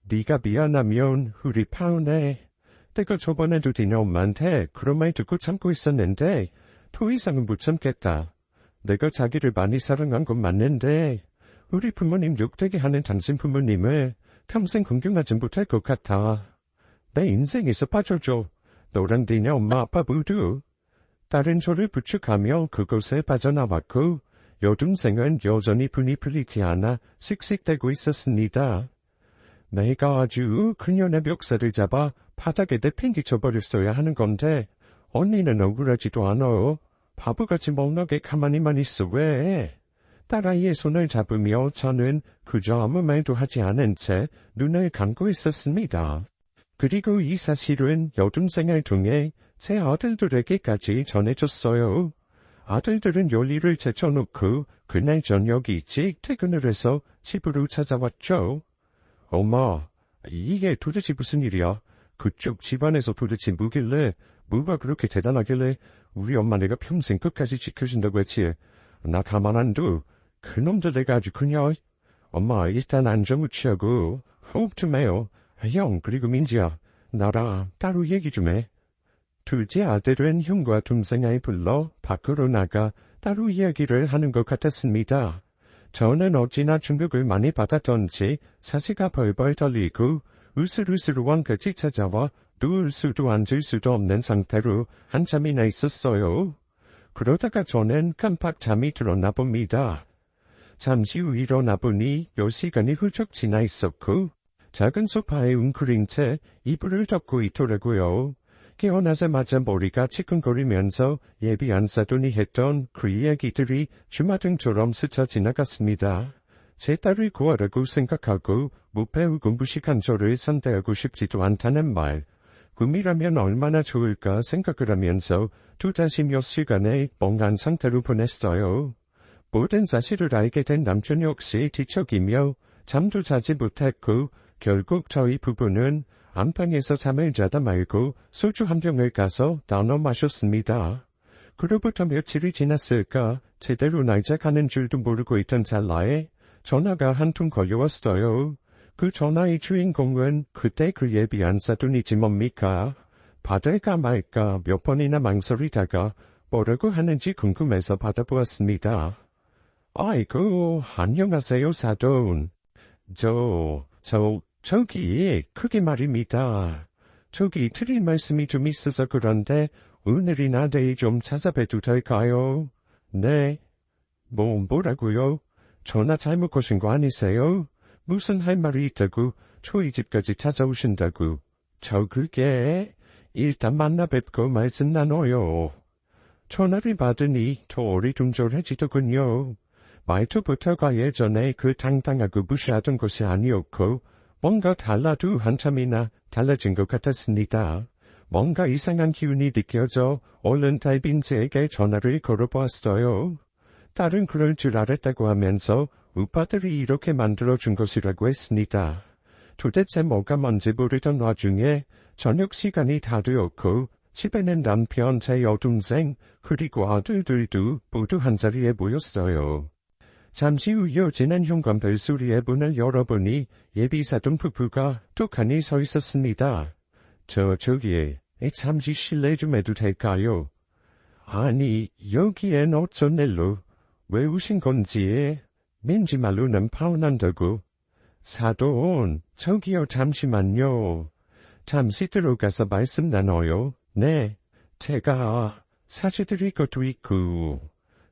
네가 미안하면 우리 파혼해. 내가 저번에도 니네 엄마한테 그런 말 듣고 참고 있었는데 더 이상은 못 참겠다. 내가 자기를 많이 사랑한 건 맞는데 우리 부모님 욕되게 하는 당신 부모님을 평생 존경하지 못할 것 같아. 내 인생에서 빠져줘. 너랑 니네 엄마 아빠 모두. 딸은 저를 부축하며 그곳에 빠져나왔고 여동생은 여전히 분이 풀리지 않아 씩씩대고 있었습니다. 내가 아주 그녀의 멱살을 잡아 바닥에 내팽개쳐버렸어야 하는 건데 언니는 억울하지도 않아. 바보같이 멍하게 가만히만 있어 왜? 딸아이의 손을 잡으며 저는 그저 아무 말도 하지 않은 채 눈을 감고 있었습니다. 그리고 이 사실은 여동생을 통해 제 아들들에게까지 전해줬어요. 아들들은 요리를 제쳐놓고 그날 저녁 일찍 퇴근을 해서 집으로 찾아왔죠. 엄마, 이게 도대체 무슨 일이야? 그쪽 집안에서 도대체 뭐길래, 뭐가 그렇게 대단하길래 우리 엄마 내가 평생 끝까지 지켜준다고 했지. 나 가만 안 둬. 그놈들 내가 아주 그냥. 엄마 일단 안정을 취하고 호흡 좀 해요. 형 그리고 민지야, 나랑 따로 얘기 좀 해. 둘째 아들은 형과 동생을 불러 밖으로 나가 따로 이야기를 하는 것 같았습니다. 저는 어찌나 충격을 많이 받았던지 사시가 벌벌 떨리고 으슬으슬 왕까지 찾아와 누울 수도 앉을 수도 없는 상태로 한참이나 있었어요. 그러다가 저는 깜빡 잠이 들었나 봅니다. 잠시 후 일어나 보니 몇 시간이 훌쩍 지나 있었고 작은 소파에 웅크린 채 이불을 덮고 있더라고요. 깨어나자마자 머리가 치근거리면서 예비한 사돈이 했던 그 이야기들이 주마등처럼 스쳐 지나갔습니다. 제 딸을 구하라고 생각하고 무배우고 무식한 저를 상대하고 싶지도 않다는 말. 꿈이라면 얼마나 좋을까 생각을 하면서 또다시 몇 시간의 멍한 상태로 보냈어요. 모든 사실을 알게 된 남편 역시 뒤척이며 잠도 자지 못했고 결국 저희 부부는 안방에서 잠을 자다 말고 소주 한 병을 가서 나눠 마셨습니다. 그로부터 며칠이 지났을까 제대로 날짜 가는 줄도 모르고 있던 찰나에 전화가 한 통 걸려왔어요. 그 전화의 주인공은 그때 그 예비한 사돈이지 뭡니까? 받을까 말까 몇 번이나 망설이다가 뭐라고 하는지 궁금해서 받아보았습니다. 아이고, 안녕하세요 사돈. 저기 그게 말입니다. 저기 드릴 말씀이 좀 있어서 그런데 오늘이나 내일 좀 찾아뵈도 될까요? 네. 뭐라고요? 전화 잘못 거신 거 아니세요? 무슨 할 말이 있다고 저희 집까지 찾아오신다고. 그게 일단 만나 뵙고 말씀 나눠요. 전화를 받으니 더 어리둥절해지더군요. 말투부터가 예전에 그 당당하고 무시하던 것이 아니었고 뭔가 달라도 한참이나 달라진 것 같았습니다. 뭔가 이상한 기운이 느껴져 얼른 달빈지에게 전화를 걸어보았어요. 딸은 그럴 줄 알았다고 하면서 오빠들이 이렇게 만들어준 것이라고 했습니다. 도대체 뭐가 뭔지 모르던 와중에 저녁 시간이 다 되었고 집에는 남편, 제 여동생, 그리고 아들들도 모두 한자리에 모였어요. 잠시 후 이어지는 현관벨 소리에 문을 열어보니 예비사돈 부부가 똑하니 서 있었습니다. 저기, 잠시 실례 좀 해도 될까요? 아니, 여기엔 어쩐 일로? 왜 오신 건지? 민지 말로는 파혼한다고. 사돈, 저기요 잠시만요. 잠시 들어가서 말씀 나눠요. 네, 제가 사실드릴 것도 있고,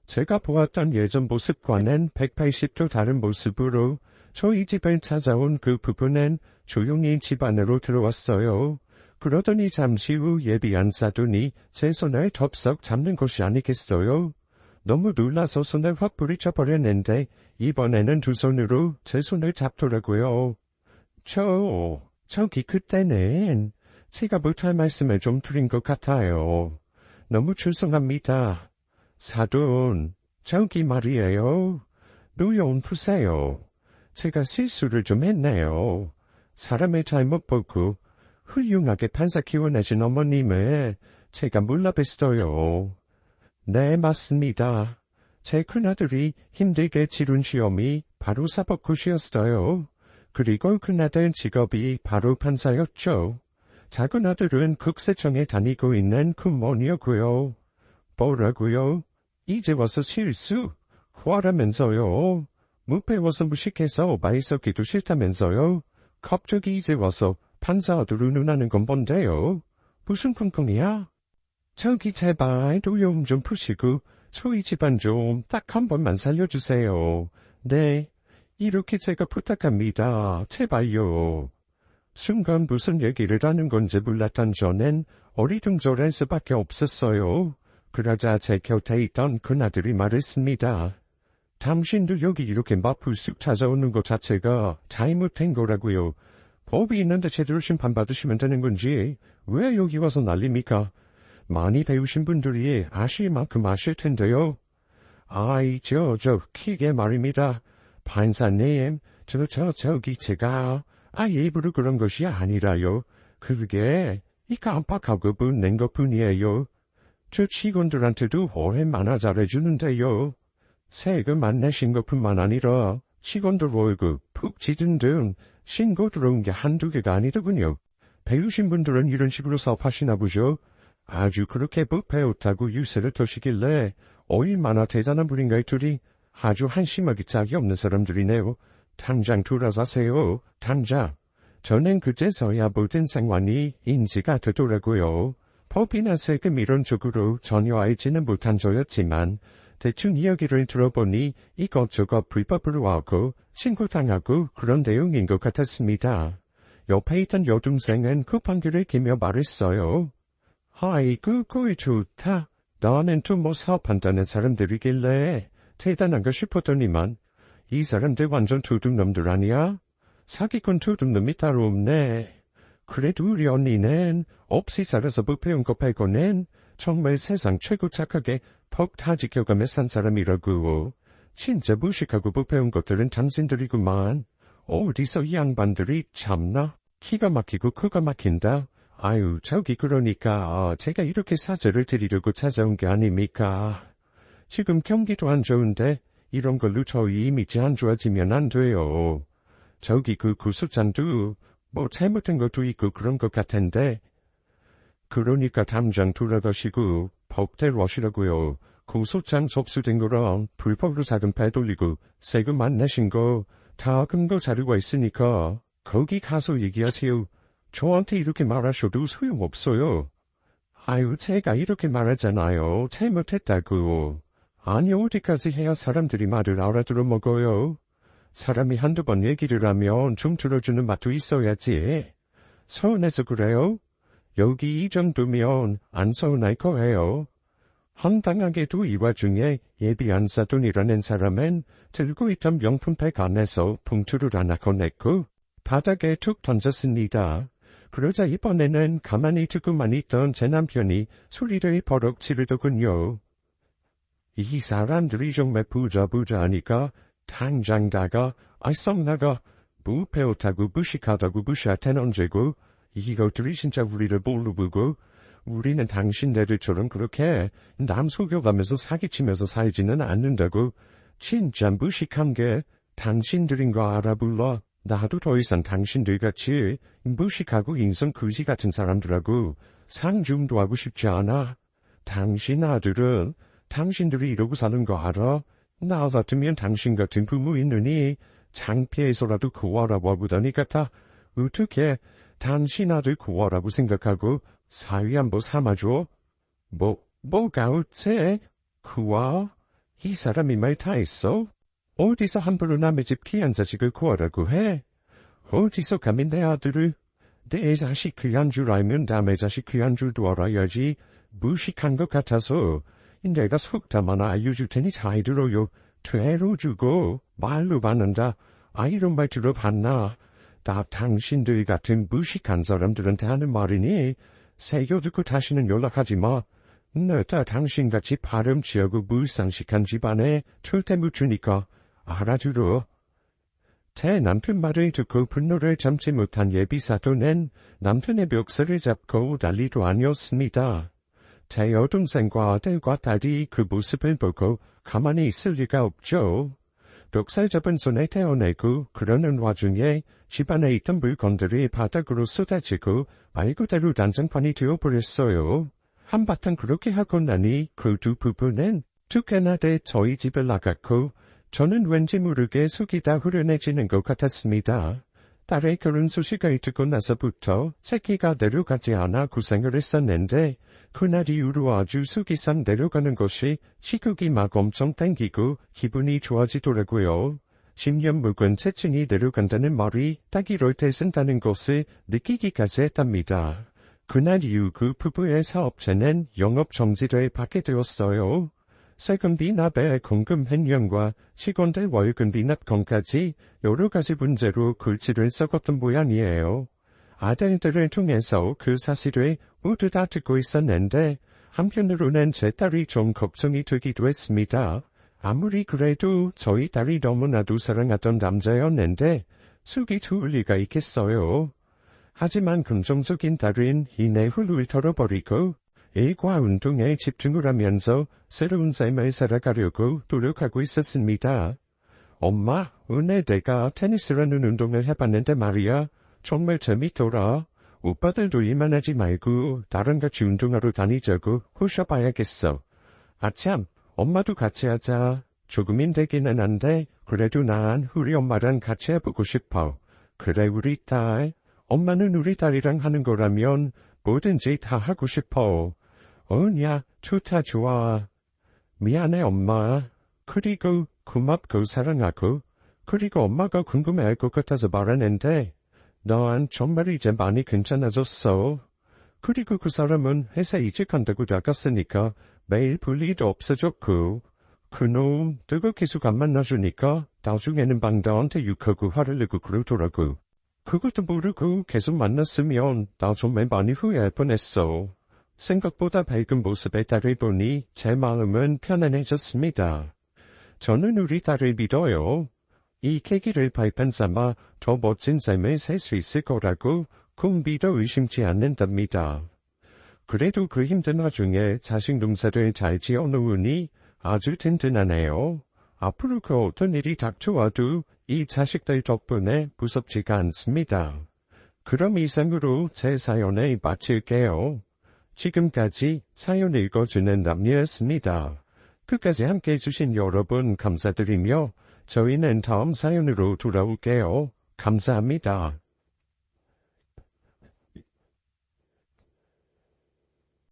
제가 보았던 예전 모습과는 180도 다른 모습으로 저희 집을 찾아온 그 부부는 조용히 집 안으로 들어왔어요. 그러더니 잠시 후 예비한 사돈이 제 손을 덥석 잡는 것이 아니겠어요? 너무 놀라서 손을 확 부리쳐버렸는데 이번에는 두 손으로 제 손을 잡더라고요. 저기 그때는 제가 못할 말씀을 좀 드린 것 같아요. 너무 죄송합니다. 사돈, 저기 말이에요. 노여운 푸세요. 제가 실수를 좀 했네요. 사람을 잘못 보고 훌륭하게 판사 키워내신 어머님을 제가 몰라뵀어요. 네, 맞습니다. 제 큰아들이 힘들게 치룬 시험이 바로 사법고시였어요. 그리고 큰아들 직업이 바로 판사였죠. 작은 아들은 국세청에 다니고 있는 군무원이었고요. 뭐라고요? 이제 와서 실수? 화라면서요. 못 배워서 무식해서 말썽기도 싫다면서요. 갑자기 이제 와서 판사 아들 운운하는 건 뭔데요? 무슨 쿵쿵이야? 저기 제발 노여움 좀 푸시고 저희 집안 좀 딱 한 번만 살려주세요. 네, 이렇게 제가 부탁합니다. 제발요. 순간 무슨 얘기를 하는 건지 몰랐던 저는 어리둥절할 수밖에 없었어요. 그러자 제 곁에 있던 큰아들이 말했습니다. 당신도 여기 이렇게 마풀쑥 찾아오는 것 자체가 잘못된 거라고요. 법이 있는데 제대로 심판받으시면 되는 건지 왜 여기 와서 난립니까? 많이 배우신 분들이 아실 만큼 아실 텐데요. 아이, 키게 말입니다. 판사님, 저기 제가 일부러 그런 것이 아니라요. 그게 이 깜빡하고 낸 것뿐이에요. 저 직원들한테도 얼마나 잘해주는데요. 세금 안 내신 것뿐만 아니라 직원들 월급, 푹지든 등 신고 들어온 게 한두 개가 아니더군요. 배우신 분들은 이런 식으로 사업하시나 보죠. 아주 그렇게 부패였다고 유세를 터시길래 얼마나 대단한 분인가 둘이 아주 한심하기 짝이 없는 사람들이네요. 당장 돌아가세요. 당장. 저는 그제서야 모든 상황이 인지가 되더라고요. 법이나 세금 이런 쪽으로 전혀 알지는 못한 저였지만 대충 이야기를 들어보니 이것저것 불법으로 하고 신고당하고 그런 내용인 것 같았습니다. 옆에 있던 여동생은 쿠팡기를 끼며 말했어요. 아이고, 꼴 좋다. 나는 또 뭐 사업한다는 사람들이길래 대단한가 싶었더니만 이 사람들 완전 도둑놈들 아니야? 사기꾼 도둑놈이 따로 없네. 그래도 우리 언니는 없이 살아서 부패온 거 빼고는 정말 세상 최고 착하게 퍽 다 지켜가며 산 사람이라고. 진짜 무식하고 부패온 것들은 당신들이구만. 어디서 이 양반들이 참나? 기가 막히고 코가 막힌다. 아유, 저기 그러니까 제가 이렇게 사죄를 드리려고 찾아온 게 아닙니까? 지금 경기도 안 좋은데 이런 걸로 저희 이미지 안 좋아지면 안 돼요. 저기 그 구소장도 뭐 잘못된 것도 있고 그런 것 같은데. 그러니까 당장 돌아가시고 법대로 하시라고요. 구소장 접수된 거랑 불법으로 자금 빼돌리고 세금 안 내신 거 다 근거 자료가 있으니까 거기 가서 얘기하세요. 저한테 이렇게 말하셔도 소용없어요. 아유, 제가 이렇게 말하잖아요. 잘못했다고. 아니, 어디까지 해야 사람들이 말을 알아들어 먹어요? 사람이 한두 번 얘기를 하면 좀 들어주는 맛도 있어야지. 서운해서 그래요? 여기 이 정도면 안 서운할 거예요. 황당하게도 이 와중에 예비한 사돈이라는 사람은 들고 있던 명품백 안에서 봉투를 하나 꺼냈고 바닥에 툭 던졌습니다. 그러자 이번에는 가만히 듣고만 있던 제 남편이 소리를 버럭 지르더군요. 이 사람들이 정말 부자 하니까 당장 다가 썩 나가 부패하다고 무식하다고 무시할 텐 언제고 이것들이 진짜 우리를 뭘로 보고 우리는 당신네들처럼 그렇게 남 속여가면서 사기치면서 살지는 않는다고. 진짜 무식한 게 당신들인 거 알아불러. 나도 더 이상 당신들같이 무식하고 인성 거지 같은 사람들하고 상중도 하고 싶지 않아. 당신 아들은 당신들이 이러고 사는 거 알아? 나 같으면 당신 같은 부모 있느니 창피해서라도 구하라고 보더니 같아. 어떻게 당신 아들 구하라고 생각하고 사위안보 삼아줘? 뭐가 어째? 구하? 이 사람이 말 다 했어? 어디서 함부로 남의 집 귀한 자식을 구하라고 해? 어디서 감히 내 아들을? 내 자식 귀한 줄 알면 남의 자식 귀한 줄도 알아야지. 무식한 것 같아서 내가 속담 하나 알려줄 테니 잘 들어요. 퇴로 주고 말로 받는다. 이런 말 들어봤나? 다 당신들 같은 무식한 사람들한테 하는 말이니 새겨 듣고 다시는 연락하지 마. 다 당신같이 파렴치하고 무상식한 집안에 절대 못 주니까 알아들어. 제 남편 말을 듣고 분노를 참지 못한 예비사도는 남편의 멱살을 잡고 난리도 아니었습니다. 제 여동생과 아들과 딸이 그 모습을 보고 가만히 있을 리가 없죠. 멱살 잡은 손에 떼어내고 그러는 와중에 집안에 있던 물건들이 바닥으로 쏟아지고 말 그대로 난장판이 되어버렸어요. 한바탕 그렇게 하고 나니 그 두 부부는 두 개나 돼 저희 집을 나갔고 저는 왠지 모르게 속이 다 후련해지는 것 같았습니다. 딸의 결혼 소식을 듣고 나서부터 새끼가 내려가지 않아 고생을 했었는데 그날 이후로 아주 속이 상 내려가는 것이 시국이 막 엄청 땡기고 기분이 좋아지더라고요. 10년 묵은 체증이 내려간다는 말이 딱 이럴 때 쓴다는 것을 느끼기까지 했답니다. 그날 이후 그 부부의 사업체는 영업 정지를 받게 되었어요. 세금비 납의 공금 횡령과 직원들 월급비 납건까지 여러 가지 문제로 골치를 썩었던 모양이에요. 아들들을 통해서 그 사실을 모두 다 듣고 있었는데 한편으로는 제 딸이 좀 걱정이 되기도 했습니다. 아무리 그래도 저희 딸이 너무나도 사랑하던 남자였는데 속이 좋을 리가 있겠어요. 하지만 긍정적인 딸은 이내 훌훌 털어버리고 일과 운동에 집중을 하면서 새로운 삶을 살아가려고 노력하고 있었습니다. 엄마, 오늘 내가 테니스라는 운동을 해봤는데 말이야. 정말 재밌더라. 오빠들도 일만 하지 말고 나랑 같이 운동하러 다니자고 꼬셔봐야겠어. 아참, 엄마도 같이 하자. 조금은 되기는 한데 그래도 난 우리 엄마랑 같이 해보고 싶어. 그래 우리 딸. 엄마는 우리 딸이랑 하는 거라면 뭐든지 다 하고 싶어. 야, 좋다 좋아. 미안해 엄마. 그리고 고맙고 사랑하고 그리고 엄마가 궁금해할 것 같아서 말하는데 넌 정말 이제 많이 괜찮아졌어. 그리고 그 사람은 회사 이직한다고 나갔으니까 매일 볼 일도 없어졌고 그놈 너가 계속 안 만나주니까 나중에는 막 나한테 욕하고 화를 내고 그러더라고. 그것도 모르고 계속 만났으면 나 정말 많이 후회할 뻔했어. 생각보다 밝은 모습의 딸을 보니 제 마음은 편안해졌습니다. 저는 우리 딸을 믿어요. 이 계기를 발판 삼아 더 멋진 삶을 살 수 있을 거라고 꼭 믿어 의심치 않는답니다. 그래도 그 힘든 와중에 자식 농사를 잘 지어놓으니 아주 든든하네요. 앞으로 그 어떤 일이 닥쳐와도 이 자식들 덕분에 무섭지가 않습니다. 그럼 이상으로 제 사연을 마칠게요. 지금까지 사연 읽어주는 남녀였습니다. 끝까지 함께 해주신 여러분 감사드리며 저희는 다음 사연으로 돌아올게요. 감사합니다.